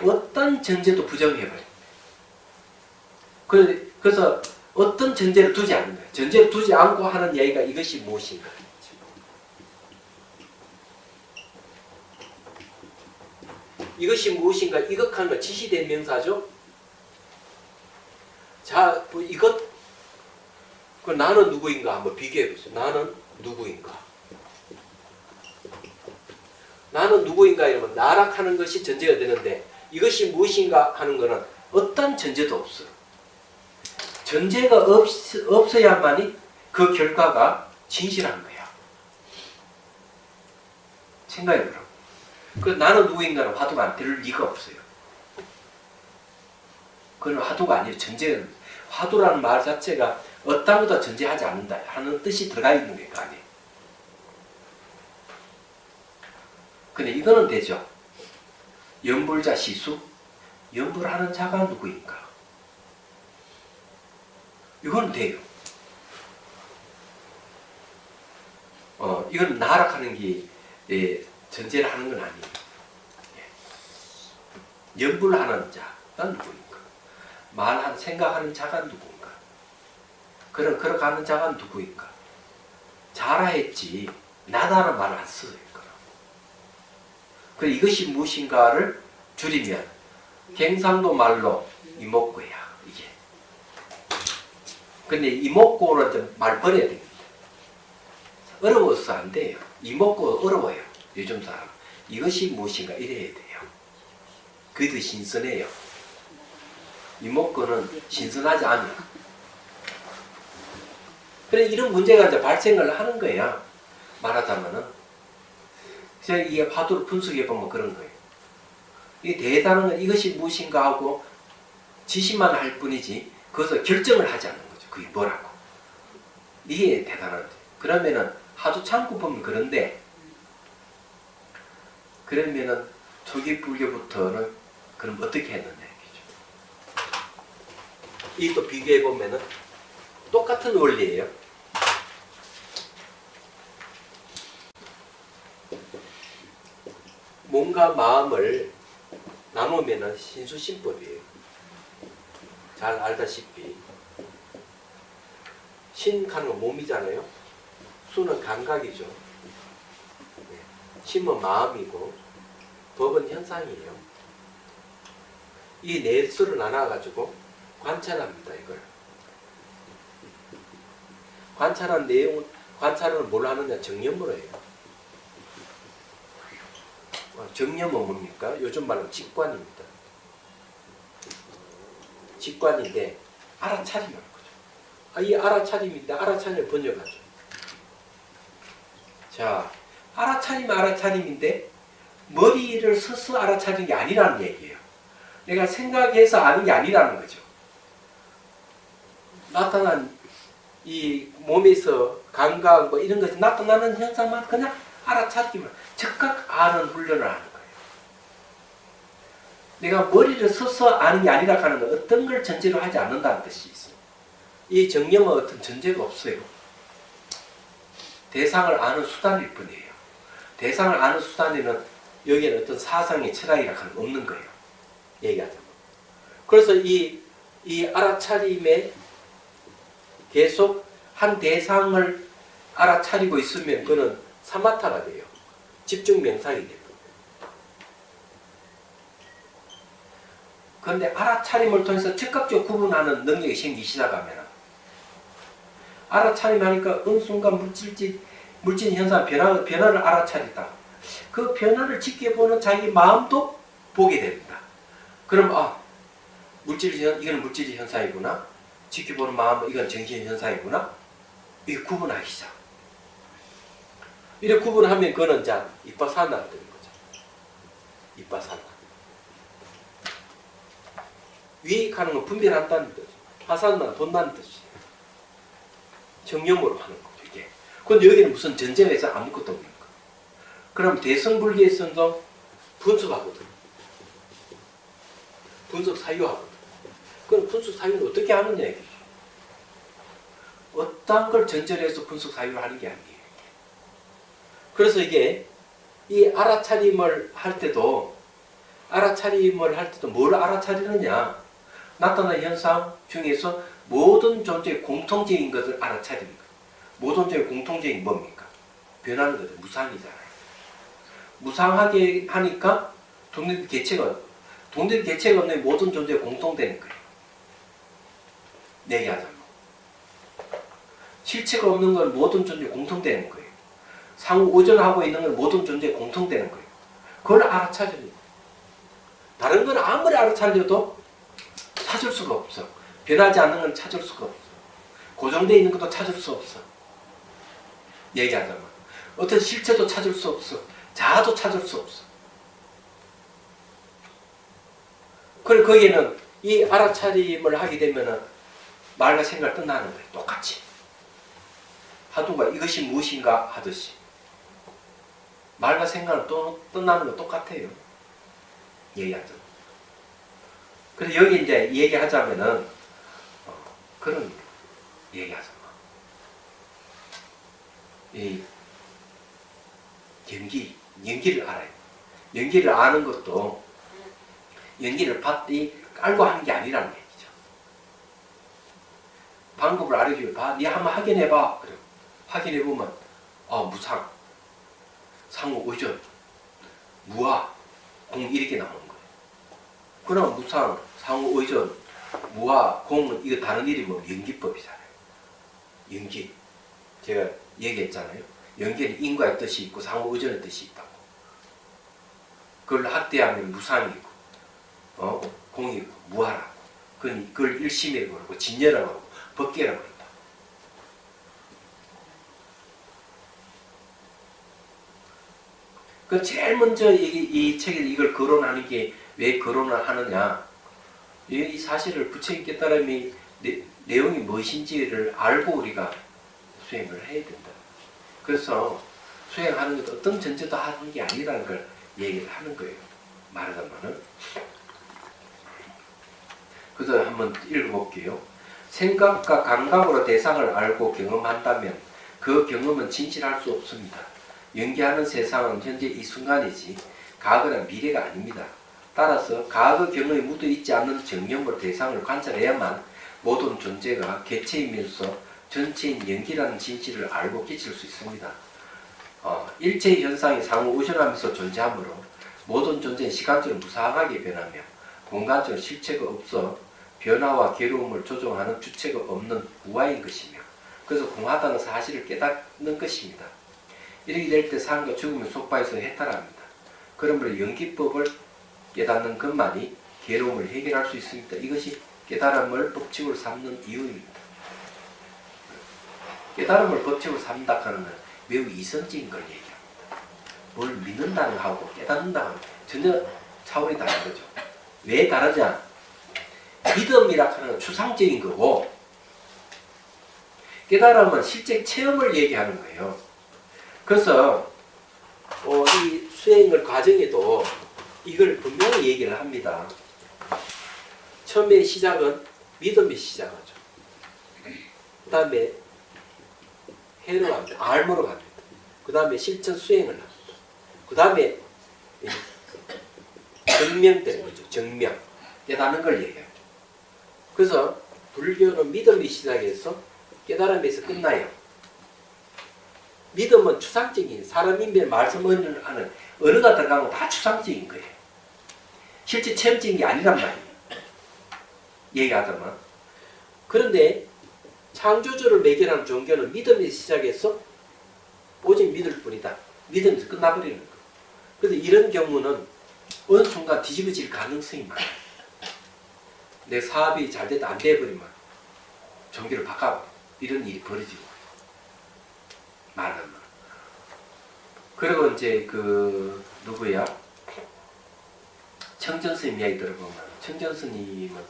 어떤 전제도 부정해버려요. 그래서 어떤 전제를 두지 않는 거예요. 전제를 두지 않고 하는 얘기가 이것이 무엇인가. 이것이 무엇인가 이것하는 건 지시대명사죠. 자, 나는 누구인가 한번 비교해보세요. 나는 누구인가. 나는 누구인가 이러면 나락하는 것이 전제가 되는데 이것이 무엇인가 하는 것은 어떤 전제도 없어요. 전제가 없어야만이 그 결과가 진실한 거야. 생각해보라고. 그 나는 누구인가는 화두가 안 될 리가 없어요. 그건 화두가 아니에요. 전제는. 화두라는 말 자체가 어떤 것도 전제하지 않는다 하는 뜻이 들어가 있는 게 아니에요. 근데 이거는 되죠. 연불자 시수. 연불하는 자가 누구인가. 이건 돼요. 이건 나락하는 게 전제를 하는 건 아니에요. 연불하는 자가 누구인가. 말하는 생각하는 자가 누군가. 걸어가는 자가 누구인가? 자라 했지 나다는 말 안 써요. 그래 이것이 무엇인가를 줄이면 갱상도 말로 이목구야 이게. 근데 이목구는 좀 말 버려야 됩니다. 어려워서 안 돼요. 이목구 어려워요. 요즘 사람. 이것이 무엇인가 이래야 돼요. 그게 더 신선해요. 이목구는 신선하지 않아요. 그래 이런 문제가 이제 발생을 하는 거야. 말하자면은 제가 이게 파도를 분석해 보면 그런 거예요. 이게 대단한 건 이것이 무엇인가 하고 지시만 할 뿐이지 그것을 결정을 하지 않는 거죠. 그게 뭐라고. 이게 대단한 거죠. 그러면은 하도 참고 보면 그런데 그러면은 초기 불교부터는 그럼 어떻게 했느냐 얘기죠. 이 또 비교해 보면은 똑같은 원리예요. 몸과 마음을 나누면은 신수신법이에요. 잘 알다시피 신하는 건 몸이잖아요. 수는 감각이죠. 신은 마음이고 법은 현상이에요. 이 네 수를 나눠가지고 관찰합니다. 이걸 관찰한 내용은 관찰은 뭘 하느냐 정념으로 해요. 정념은 뭡니까? 요즘 말로 직관입니다. 직관인데 알아차림을 하는 거죠. 이 알아차림인데 알아차림을 번역하죠. 자, 알아차림인데 머리를 써서 알아차리는 게 아니라는 얘기예요. 내가 생각해서 아는 게 아니라는 거죠. 나타난 이 몸에서 감각 뭐 이런 것이 나타나는 현상만 그냥 알아차리기만 즉각 아는 훈련을 하는 거예요. 내가 머리를 써서 아는 게 아니라 하는 건 어떤 걸 전제로 하지 않는다는 뜻이 있습니다. 이 정념은 어떤 전제가 없어요. 대상을 아는 수단일 뿐이에요. 대상을 아는 수단에는 여기에는 어떤 사상의 철학이라 하는 건 없는 거예요. 얘기하자면. 그래서 이 알아차림에 계속 한 대상을 알아차리고 있으면 그는 사마타가 돼요. 집중 명상이 돼요. 그런데 알아차림을 통해서 즉각적으로 구분하는 능력이 생기기 시작하면 알아차림하니까 어느 순간 물질 현상 변화를 알아차리다. 그 변화를 지켜보는 자기 마음도 보게 됩니다. 그럼 이건 물질 현상이구나. 지켜보는 마음은 이건 정신 현상이구나. 이게 구분하기 시작. 이렇게 구분하면 그거는 자 이빠사나가 되는 거죠. 이빠사나. 위익하는 건 분별한다는 뜻이죠. 파사나는 본다는 뜻이에요. 정념으로 하는 거죠. 이게. 그런데 여기는 무슨 전제가 있어 아무것도 없는 거. 그럼 대성불교에서도 분석하거든. 분석 사유하거든. 그럼 분석 사유는 어떻게 하느냐 얘기죠. 어떤 걸 전제로 해서 분석 사유를 하는 게 아니에요. 그래서 이게 이 알아차림을 할 때도 뭘 알아차리느냐. 나타난 현상 중에서 모든 존재의 공통적인 것을 알아차리는 거예요. 모든 존재의 공통적인 뭡니까? 변하는 거죠. 무상이잖아요. 무상하게 하니까 동네들 개체가 없는 모든 존재에 공통되는 거예요. 얘기하자면. 실체가 없는 건 모든 존재에 공통되는 거예요. 상호 오전하고 있는 건 모든 존재에 공통되는 거예요. 그걸 알아차려야 돼요. 다른 건 아무리 알아차려도 찾을 수가 없어. 변하지 않는 건 찾을 수가 없어. 고정되어 있는 것도 찾을 수 없어. 얘기하자면. 어떤 실체도 찾을 수 없어. 자아도 찾을 수 없어. 그리고 거기에는 이 알아차림을 하게 되면은 말과 생각을 끝나는 거예요. 똑같이. 하두가 이것이 무엇인가 하듯이. 말과 생각을 또 끝나는 거 똑같아요. 얘기하자면. 그래서 여기 이제 얘기하자면은 그런 얘기하자면 이 연기를 알아요. 연기를 아는 것도 연기를 깔고 하는 게 아니라는 얘기죠. 방법을 알려주면 봐. 네 한번 확인해봐. 그래. 확인해보면 무상, 상호, 의전, 무화, 공 이렇게 나오는 거예요. 그럼 무상, 상호, 의전, 무화, 공은 이거 다른 이름은 연기법이잖아요. 연기. 제가 얘기했잖아요. 연기는 인과의 뜻이 있고 상호, 의전의 뜻이 있다고. 그걸 학대하면 무상이고 공이고 무화라고. 그걸 일심이라고 그러고 진여라고 그러고 법계라고 그런다. 그 제일 먼저 이 책에 이걸 거론하는 게 왜 거론을 하느냐. 이 사실을 부처님 깨달음이 내용이 무엇인지를 알고 우리가 수행을 해야 된다. 그래서 수행하는 것도 어떤 전제도 하는 게 아니라는 걸 얘기를 하는 거예요. 말하자면은. 그래서 한번 읽어볼게요. 생각과 감각으로 대상을 알고 경험한다면 그 경험은 진실할 수 없습니다. 연기하는 세상은 현재 이 순간이지 과거나 미래가 아닙니다. 따라서 과거 경험이 묻어있지 않는 정념으로 대상을 관찰해야만 모든 존재가 개체이면서 전체인 연기라는 진실을 알고 깨칠 수 있습니다. 일체의 현상이 상호 우선하면서 존재하므로 모든 존재는 시간적으로 무상하게 변하며 공간적으로 실체가 없어 변화와 괴로움을 조종하는 주체가 없는 무아인 것이며 그래서 공하다는 사실을 깨닫는 것입니다. 이렇게 될 때 삶과 죽음의 속바에서 해탈합니다. 그러므로 연기법을 깨닫는 것만이 괴로움을 해결할 수 있습니다. 이것이 깨달음을 법칙으로 삼는 이유입니다. 깨달음을 법칙으로 삼는다 하는 건 매우 이성적인 걸 얘기합니다. 뭘 믿는다는 거하고 깨닫는다는 건 전혀 차원이 다른 거죠. 왜 다르냐? 믿음이라 하는 건 추상적인 거고 깨달음은 실제 체험을 얘기하는 거예요. 그래서 이 수행을 과정에도 이걸 분명히 얘기를 합니다. 처음에 시작은 믿음이 시작하죠. 그 다음에 해로 갑니다. 알무로 갑니다. 그 다음에 실천 수행을 합니다. 그 다음에 정명되는 거죠. 정명. 깨닫는 걸 얘기하죠. 그래서 불교는 믿음이 시작해서 깨달음에서 끝나요. 믿음은 추상적인 사람 인별 말씀을 하는 언어가 들어가면 다 추상적인 거예요. 실제 체험적인 게 아니란 말이에요. 얘기하자면. 그런데 창조주를 매개하는 종교는 믿음에서 시작해서 오직 믿을 뿐이다. 믿음에서 끝나버리는 거예요. 그래서 이런 경우는 어느 순간 뒤집어질 가능성이 많아요. 내 사업이 잘 됐다 안 돼버리면 종교를 바꿔 이런 일이 벌어지고 말하면. 그리고 이제 누구야? 청전스님 이야기 들어보면 청전스님은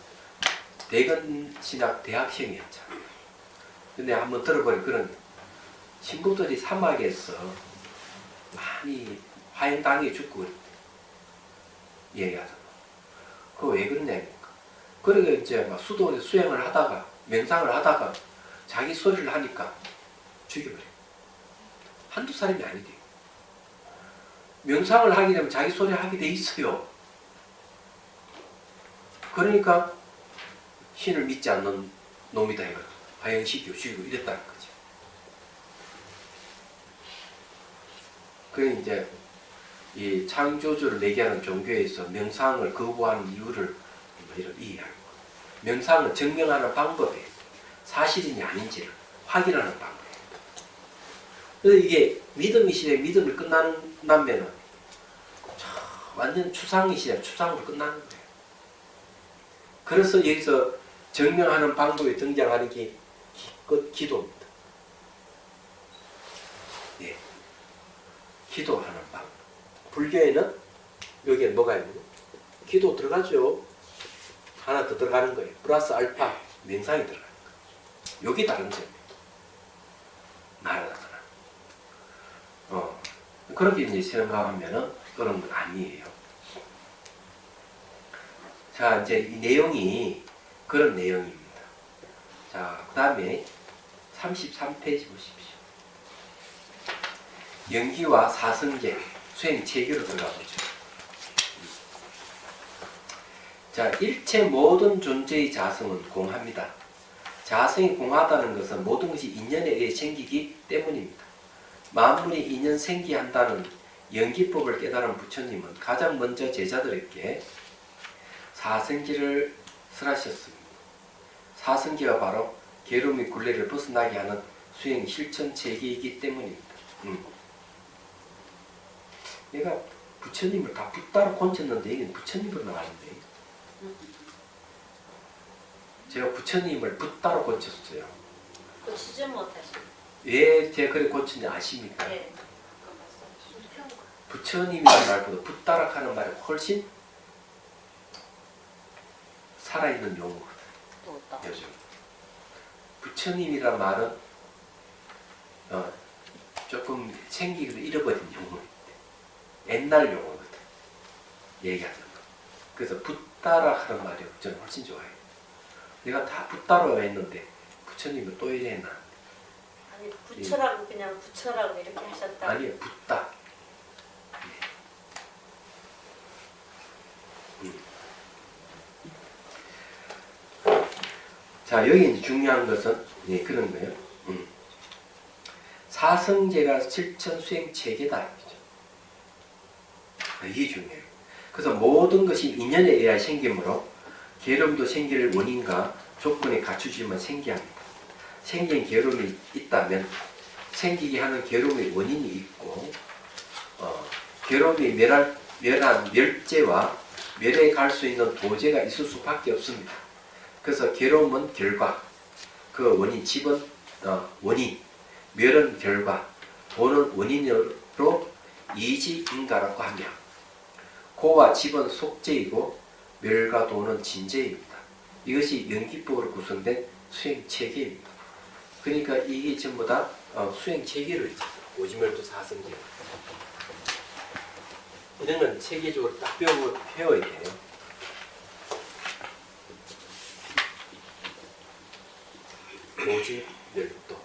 대건신학 대학생이었잖아요. 근데 한번 들어보니 그런 신부들이 사막에서 많이 화형당해 죽고 그랬대. 얘기하잖아. 그거 왜 그러냐니까. 그러니까 이제 막 수도에 수행을 하다가 명상을 하다가 자기 소리를 하니까 죽여버려. 한두 사람이 아니대. 명상을 하게 되면 자기 소리 하게 돼 있어요. 그러니까 신을 믿지 않는 놈이다 이거. 화형시키고 죽이고 이랬다는 거지. 그게 이제 이 창조주를 매개하는 종교에서 명상을 거부하는 이유를 이런 이해하는 거예요. 명상은 증명하는 방법이에요. 사실이냐 아닌지를 확인하는 방법이에요. 그래서 이게 믿음이 시대 믿음을 끝나면은 완전 추상이 시대 추상으로 끝나는 거예요. 그래서 여기서 증명하는 방법에 등장하는 게 기도입니다. 예. 기도하는 방법. 불교에는 여기에 뭐가 있는 거예요? 기도 들어가죠. 하나 더 들어가는 거예요. 플러스 알파 명상이 들어가는 거예요. 여기 다른 점이에요. 말하자면. 그렇게 이제 생각하면은 그런 건 아니에요. 자, 이제 이 내용이 그런 내용입니다. 자, 그 다음에 33페이지 보십시오. 연기와 사성계, 수행 체계로 들어가 보죠. 자, 일체 모든 존재의 자성은 공합니다. 자성이 공하다는 것은 모든 것이 인연에 의해 생기기 때문입니다. 만물이 인연 생기한다는 연기법을 깨달은 부처님은 가장 먼저 제자들에게 사성기를 설하셨습니다. 사성기가 바로 괴로움의 굴레를 벗어나게 하는 수행 실천 체계이기 때문입니다. 내가 부처님을 다 붓다로 건쳤는데 이게 부처님으로 나왔는데 제가 부처님을 붓다로 건쳤어요. 고치지 못하시고. 왜 제가 그렇게 건쳤는지 아십니까? 예. 부처님이라는 말보다 붓다락 하는 말이 훨씬 살아있는 용어거든요. 또 어떤 요즘 부처님이라는 말은 조금 생기기도 잃어버린 용어인데 옛날 용어거든. 얘기하는 거. 그래서 붓다락 하는 말이 저는 훨씬 좋아해요. 내가 다 붓다로 했는데 부처님은 또 이래 했나? 아니 부처라고 그냥 부처라고 이렇게 하셨다. 아니요, 붓다. 자, 여기 이제 중요한 것은 그런 거예요. 사성제가 실천 수행 체계다. 이게 중요해요. 그래서 모든 것이 인연에 의해 생기므로 괴로움도 생길 원인과 조건에 갖추지만 생기합니다. 생긴 괴로움이 있다면 생기게 하는 괴로움의 원인이 있고 괴로움이 멸한 멸제와 멸에 갈 수 있는 도제가 있을 수밖에 없습니다. 그래서 괴로움은 결과, 그 원인, 집은 원인, 멸은 결과, 도는 원인으로 이지인가라고 하며 고와 집은 속죄이고 멸과 도는 진죄입니다. 이것이 연기법으로 구성된 수행 체계입니다. 그러니까 이게 전부 다 수행 체계로 있어요. 오지멸도 사성제. 이런 건 체계적으로 딱 배워야 돼요. 오지멸도.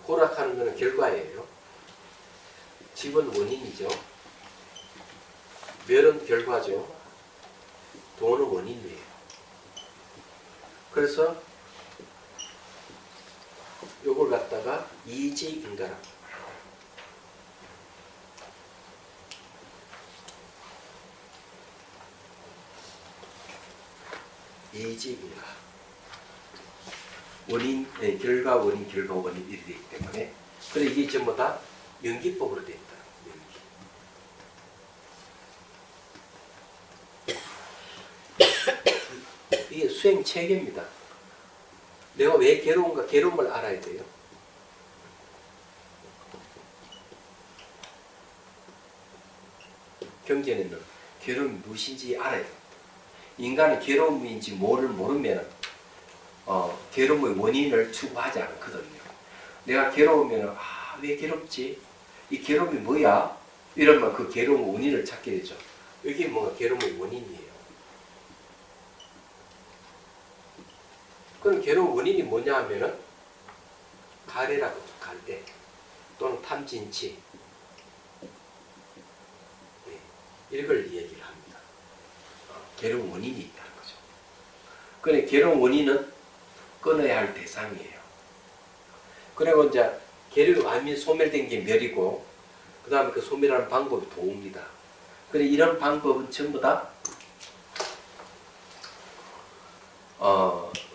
고락하는 것은 결과예요. 집은 원인이죠. 멸은 결과죠. 도는 원인이에요. 그래서 요걸 갖다가 이지인가라. 이지인가. 원인, 결과, 원인, 결과, 원인 이렇게 되기 때문에 그래 이게 전부 다 연기법으로 되어 있다. 이게 수행 체계입니다. 내가 왜 괴로운가? 괴로움을 알아야 돼요. 경전에는 괴로움이 무엇인지 알아야 됩니다. 인간이 괴로움인지 뭐를 모르면 괴로움의 원인을 추구하지 않거든요. 내가 괴로우면 왜 괴롭지? 이 괴로움이 뭐야? 이러면 그 괴로움의 원인을 찾게 되죠. 이게 뭔가 괴로움의 원인이에요. 그럼 괴로운 원인이 뭐냐 하면은 가래라고 하죠. 갈대 또는 탐진치 이걸 얘기를 합니다. 괴로운 원인이 있다는 거죠. 그런데 괴로운 원인은 끊어야 할 대상이에요. 그리고 이제 괴로움이 완전히 소멸된 게 멸이고 그 다음에 그 소멸하는 방법이 도입니다. 그래 이런 방법은 전부 다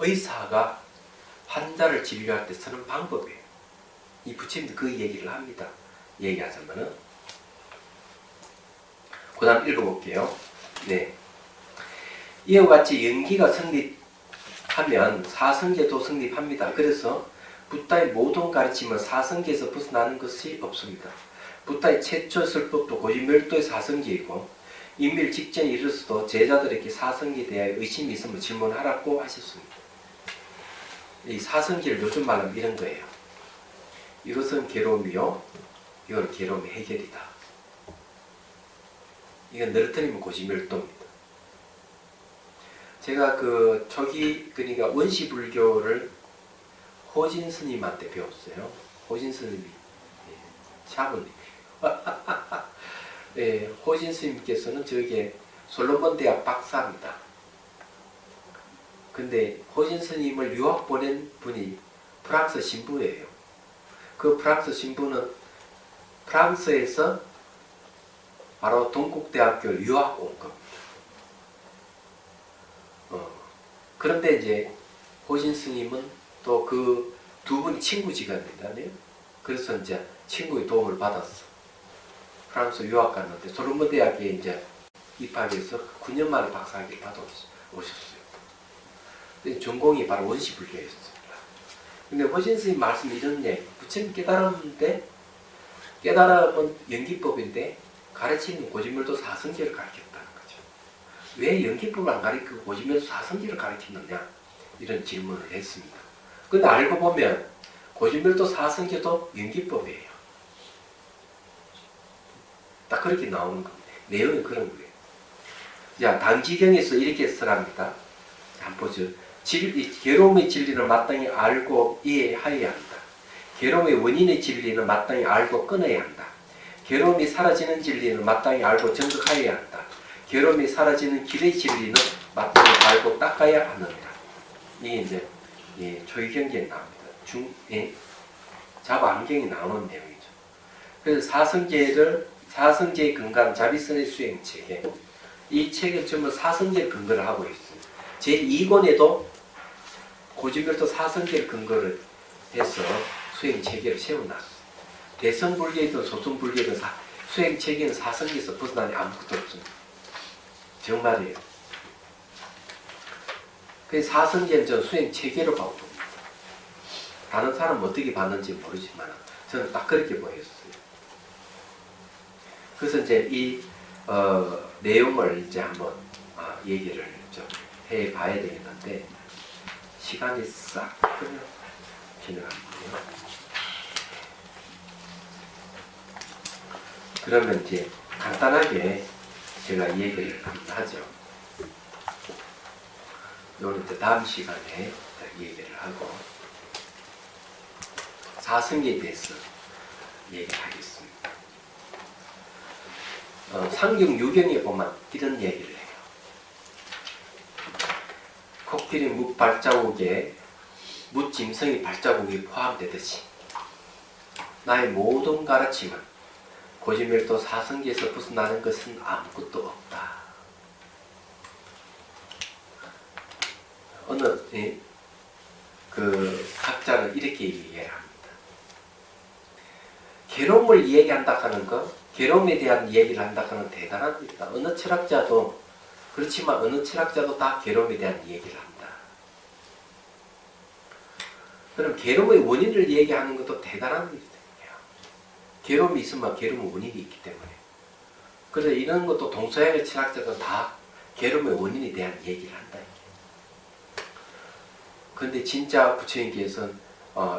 의사가 환자를 진료할 때 쓰는 방법이에요. 이 부처님도 그 얘기를 합니다. 얘기하자면은 그 다음 읽어볼게요. 네. 이와 같이 연기가 성립하면 사성제도 성립합니다. 그래서 붓다의 모든 가르침은 사성제에서 벗어나는 것이 없습니다. 붓다의 최초 설법도 고지멸도의 사성제이고 인밀 직전에 이르러서도 제자들에게 사성제에 대하여 의심이 있으면 질문하라고 하셨습니다. 이 사성제를 요즘 말하면 이런 거예요. 이것은 괴로움이요. 이건 괴로움의 해결이다. 이건 늘어뜨리면 고지멸도입니다. 제가 그 초기 그러니까 원시불교를 호진 스님한테 배웠어요. 호진 스님이 샤브님. 네, 호진 스님께서는 저게 솔로몬 대학 박사입니다. 근데 호신 스님을 유학 보낸 분이 프랑스 신부예요. 그 프랑스 신부는 프랑스에서 바로 동국대학교를 유학 온 겁니다. 그런데 이제 호신 스님은 또 그 두 분이 친구지간이잖아요. 그래서 이제 친구의 도움을 받았어. 프랑스 유학 갔는데 소르본 대학에 이제 입학해서 9년 만에 박사학위를 받아 오셨어요. 근데 전공이 바로 원시불교였어요. 근데 호신 스님 말씀 이런 얘기, 부처님 깨달았는데 깨달음은 연기법인데 가르치는 고진멸도 사성제를 가르쳤다는 거죠. 왜 연기법을 안 가르치고 고진멸도 사성제를 가르치느냐 이런 질문을 했습니다. 근데 알고 보면 고진멸도 사성제도 연기법이에요. 딱 그렇게 나오는 겁니다. 내용이 그런 거예요. 자, 당지경에서 이렇게 쓰랍니다. 한번 보죠. 괴로움의 진리를 마땅히 알고 이해하여야 한다. 괴로움의 원인의 진리는 마땅히 알고 끊어야 한다. 괴로움이 사라지는 진리는 마땅히 알고 정득하여야 한다. 괴로움이 사라지는 길의 진리는 마땅히 알고 닦아야 하느니라. 이게 이제 초기경제에 나옵니다. 자반경에 나오는 내용이죠. 그래서 사성제의 근간 자비선의 수행 체계, 이 책을 전부 사성제를 근거를 하고 있습니다. 제2권에도 고진별도 사성제를 근거를 해서 수행 체계를 세워놨어요. 대성불교이든 소승불교이든 수행 체계는 사성제에서 벗어나니 아무것도 없습니다. 정말이에요. 그래서 사성제는 저 수행 체계로 보고 봅니다. 다른 사람은 어떻게 봤는지 모르지만 저는 딱 그렇게 보였어요. 그래서 이제 이 내용을 이제 한번 얘기를 좀 해봐야 되겠는데 시간이 싹 그냥 지나갑니다. 그러면 이제 간단하게 제가 얘기를 하죠. 이거는 이제 다음 시간에 얘기를 하고 사성에 대해서 얘기하겠습니다. 상경 유경에 보면 이런 얘기를 해요. 코끼리 뭇 발자국에 뭇 짐승의 발자국이 포함되듯이 나의 모든 가르침은 고진멸도 사성제에서 벗어나는 것은 아무것도 없다. 어느 그 학자는 이렇게 얘기합니다. 괴로움을 이야기한다 하는 것, 괴로움에 대한 이야기를 한다 하는 대단합니다. 어느 철학자도 그렇지만 어느 철학자도 다 괴로움에 대한 얘기를 한다. 그럼 괴로움의 원인을 얘기하는 것도 대단한 일이에요. 괴로움이 있으면 괴로움의 원인이 있기 때문에. 그래서 이런 것도 동서양의 철학자도 다 괴로움의 원인에 대한 얘기를 한다. 그런데 진짜 부처님께서는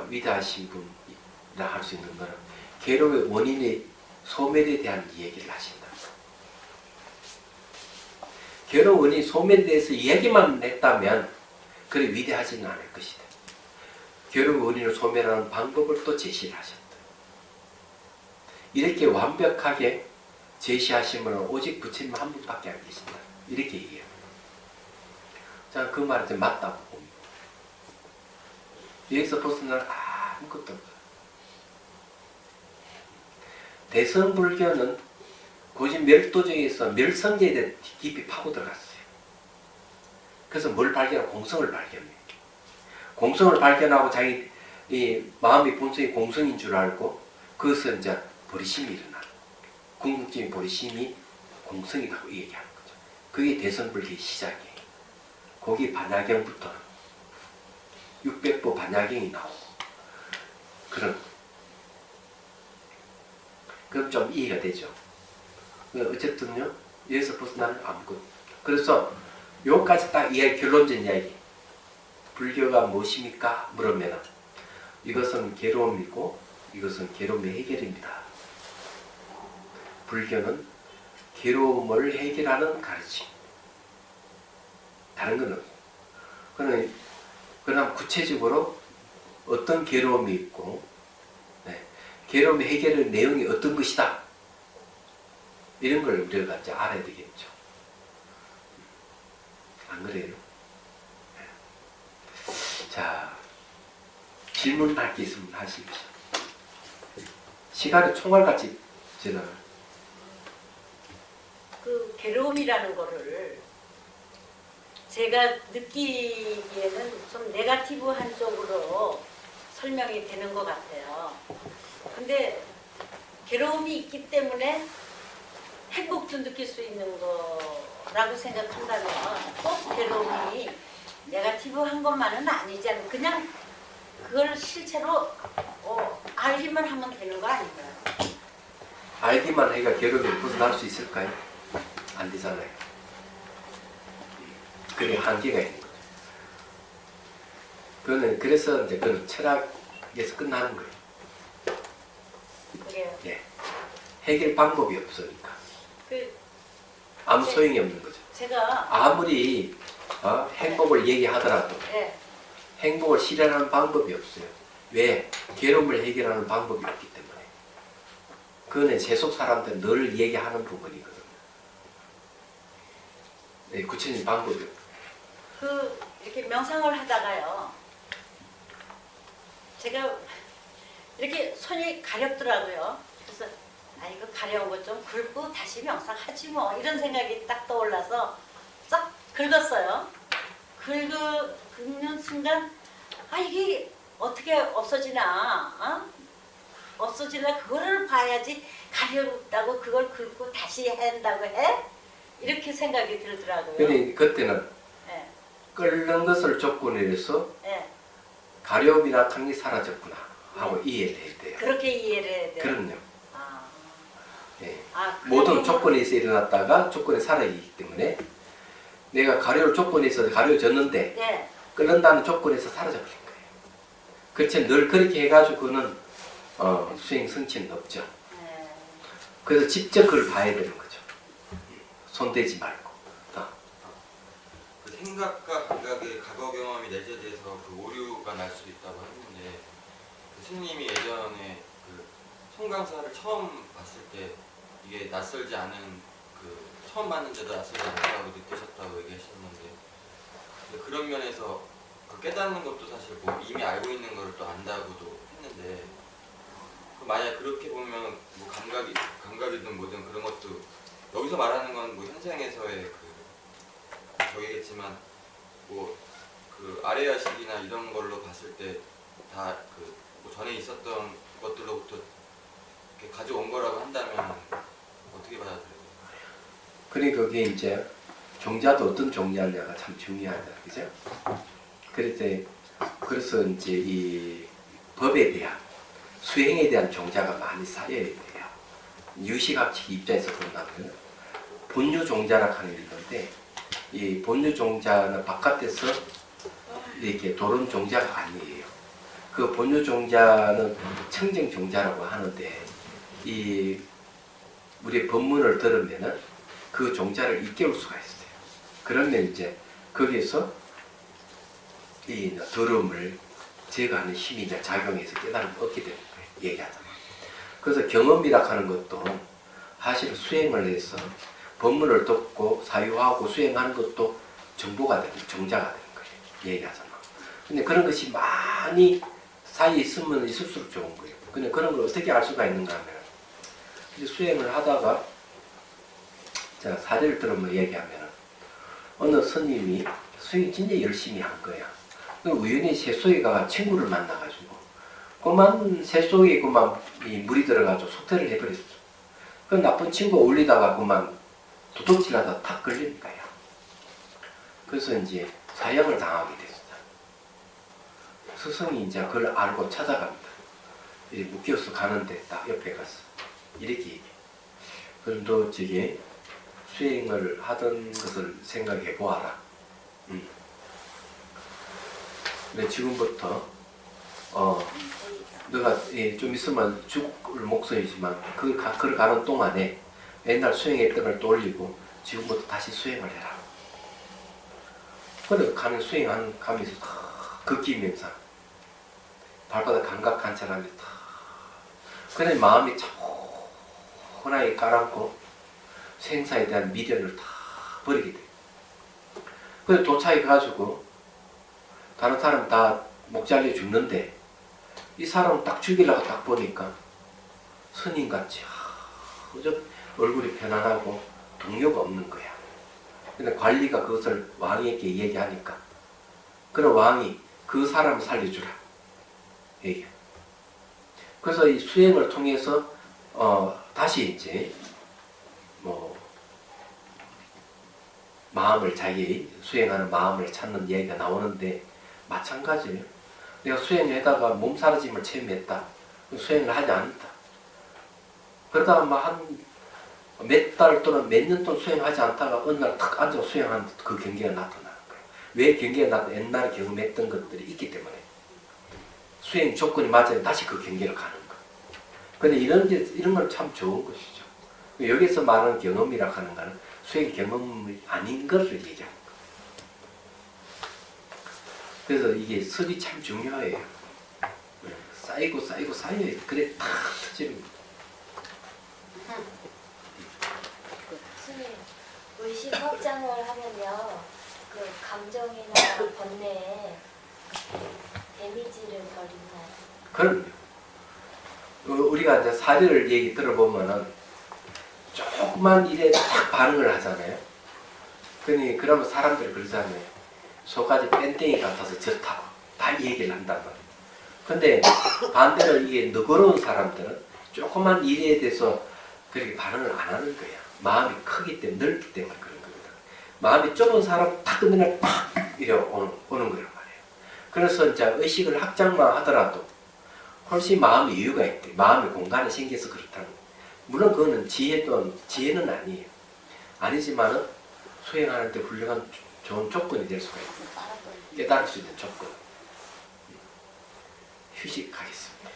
위대하신 분이라 할 수 있는 것은 괴로움의 원인의 소멸에 대한 얘기를 하신다. 괴로운 원인 소멸에 대해서 이야기만 했다면 그래 위대하지는 않을 것이다. 괴로운 원인을 소멸하는 방법을 또 제시를 하셨다. 이렇게 완벽하게 제시하신 분은 오직 부처님 한 분밖에 안 계신다. 이렇게 얘기해요. 자, 그 말은 맞다고 봅니다. 여기서 벗어날 아무것도 없어요. 대성불교는 고진 멸도정에서 멸성제에 대해 깊이 파고 들어갔어요. 그래서 뭘 발견하고 공성을 발견해요. 공성을 발견하고 자기 이 마음의 본성이 공성인 줄 알고 그것을 이제 버리심이 일어나. 궁극적인 버리심이 공성이라고 얘기하는 거죠. 그게 대성불교의 시작이에요. 거기 반야경부터 600보 반야경이 나오고 그런 그럼 좀 이해가 되죠. 어쨌든요, 여기서 벗어나는 아무것도. 그래서 여기까지 딱 이야기, 결론적 이야기. 불교가 무엇입니까? 물으면 이것은 괴로움이고 이것은 괴로움의 해결입니다. 불교는 괴로움을 해결하는 가르침. 다른 건 없어요. 그럼 구체적으로 어떤 괴로움이 있고 괴로움의 해결의 내용이 어떤 것이다. 이런 걸 우리가 이제 알아야 되겠죠. 안 그래요? 자, 질문할 게 있으면 하십시오. 시간이 총알같이 지나가요. 그 괴로움이라는 거를 제가 느끼기에는 좀 네거티브한 쪽으로 설명이 되는 것 같아요. 근데 괴로움이 있기 때문에 행복도 느낄 수 있는 거라고 생각한다면 꼭 괴로움이 네거티브한 것만은 아니지 않나. 그냥 그걸 실체로 알기만 하면 되는 거 아닌가요? 알기만 해가 괴로움을 벗어날 수 있을까요? 안 되잖아요. 그게 한계가 있는 거죠. 그래서 이제 그건 철학에서 끝나는 거예요. 그래요. 예. 해결 방법이 없으니까. 그 아무 소용이 없는 거죠. 제가 아무리 행복을 얘기하더라도 예, 행복을 실현하는 방법이 없어요. 왜? 괴로움을 해결하는 방법이 없기 때문에. 그거는 세속 사람들은 늘 얘기하는 부분이거든요. 네, 구체적인 방법이 없어요. 그 이렇게 명상을 하다가요. 제가 이렇게 손이 가렵더라고요. 그래서 이거 가려운 거 좀 긁고 다시 명상하지 뭐 이런 생각이 딱 떠올라서 싹 긁었어요. 긁는 순간 이게 어떻게 없어지나? 없어지나 그거를 봐야지 가렵다고 그걸 긁고 다시 한다고 해? 이렇게 생각이 들더라고요. 근데 그때는 예, 끓는 것을 조건으로 해서 예. 가려움이나 탕이 사라졌구나 하고 이해를 해야 돼요. 그렇게 이해를 해야 돼요. 그럼요. 아, 예. 그런 모든 부분은- 조건에서 일어났다가 조건에 살아있기 때문에 내가 가려울 조건에서 가려워졌는데 네. 끓는다는 조건에서 사라져버린 거예요. 그렇지 늘 그렇게 해가지고 그는 수행 성취는 없죠. 네. 그래서 직접 그걸 봐야 되는 거죠. 손대지 말고. 그 생각과 감각의 과거 경험이 내재돼서 그 오류가 날 수도 있다고 했는데 그 스님이 예전에 그 송강사를 처음 봤을 때 이게 낯설지 않은 그 처음 봤는데도 낯설지 않다고 느끼셨다고 얘기하셨는데 근데 그런 면에서 그 깨닫는 것도 사실 뭐 이미 알고 있는 걸 또 안다고도 했는데 그 만약 그렇게 보면 뭐 감각이든 뭐든 그런 것도 여기서 말하는 건 뭐 현생에서의 그 저기겠지만 뭐 그 아래야식이나 이런 걸로 봤을 때 다 그 뭐 전에 있었던 것들로부터 이렇게 가져온 거라고 한다면 어떻게 받아들여요? 그러니까 그게 이제 종자도 어떤 종자냐가 참 중요하다, 그죠? 그래서 이제 이 법에 대한 수행에 대한 종자가 많이 쌓여야 돼요. 유시학칙 입장에서 본다면 본유 종자라 하는 게 있는데 이 본유 종자는 바깥에서 이렇게 도른 종자가 아니에요. 그 본유 종자는 청정 종자라고 하는데 이 우리 법문을 들으면은 그 종자를 일깨울 수가 있어요. 그러면 이제 거기에서 이 더러움을 제거하는 힘이 이제 작용해서 깨달음을 얻게 되는 거예요. 얘기하자면. 그래서 경험이라 하는 것도 사실 수행을 해서 법문을 듣고 사유하고 수행하는 것도 정보가 되는 종자가 되는 거예요. 얘기하자면. 근데 그런 것이 많이 사이에 있으면 있을수록 좋은 거예요. 근데 그런 걸 어떻게 알 수가 있는가 하면 이제 수행을 하다가 자 사례를 들으면 얘기하면 어느 스님이 수행 진짜 열심히 한 거야. 우연히 새속에 가가 친구를 만나가지고 그만 새속에 그만 이 물이 들어가지고 속퇴를 해버렸어. 그 나쁜 친구 올리다가 그만 도둑질하다 탁 걸린 거야. 그래서 이제 사형을 당하게 됐어. 스승이 이제 그걸 알고 찾아갑니다. 묶여서 가는데 딱 옆에 가서 이렇게 얘기해. 그럼 너 저기 수행을 하던 것을 생각해 보아라. 근데 지금부터 너가 좀 있으면 죽을 목숨이지만 그걸 가는 동안에 옛날 수행했던 걸 떠올리고 지금부터 다시 수행을 해라. 그래 가는 가면서 극기명상 발바닥 감각 관찰하면서 그래 마음이 차분하게 가라앉고 생사에 대한 미련을 다 버리게 돼. 그래 도착해 가지고 다른 사람 다 목 잘려 죽는데 이 사람 딱 죽이려고 딱 보니까 스님같이 그저 얼굴이 편안하고 동료가 없는 거야. 근데 관리가 그것을 왕에게 얘기하니까 그런 왕이 그 사람을 살려주라 얘기해. 그래서 이 수행을 통해서 다시 이제 뭐 마음을 자기 수행하는 마음을 찾는 얘기가 나오는데 마찬가지예요. 내가 수행하다가 몸사라짐을 체험했다. 수행을 하지 않는다. 그러다가 한 몇 달 또는 몇 년 동안 수행하지 않다가 어느 날 탁 앉아 수행하는 그 경계가 나타나는 거예요. 왜 경계가 나타나? 옛날에 경험했던 것들이 있기 때문에 수행 조건이 맞아야 다시 그 경계를 가는 거예요. 근데 이런 건 참 좋은 것이죠. 여기서 말하는 경험이라 하는 거는 수행 경험이 아닌 것을 얘기하는 거예요. 그래서 이게 습이 참 중요해요. 쌓이고 쌓여야 그래 탁 터지는 거예요. 스님, 의식 확장을 하면요, 그 감정이나 번뇌에 데미지를 덜 있나요? 그럼요. 우리가 이제 사례를 얘기 들어보면은 조그만 일에 딱 반응을 하잖아요. 그러면 사람들이 그러잖아요. 소가지 뺀댕이 같아서 좋다고 다 얘기를 한단 말이에요. 근데 반대로 이게 너그러운 사람들은 조그만 일에 대해서 그렇게 반응을 안 하는 거야. 마음이 크기 때문에 넓기 때문에 그런 거거든. 마음이 좁은 사람 딱 그날 팍 이래 오는 거란 말이에요. 그래서 이제 의식을 확장만 하더라도 훨씬 마음의 여유가 있대. 마음의 공간이 생겨서 그렇다는 거예요. 물론 그거는 지혜는 아니에요. 아니지만은 수행하는데 훌륭한 좋은 조건이 될 수가 있고 깨달을 수 있는 조건. 휴식하겠습니다.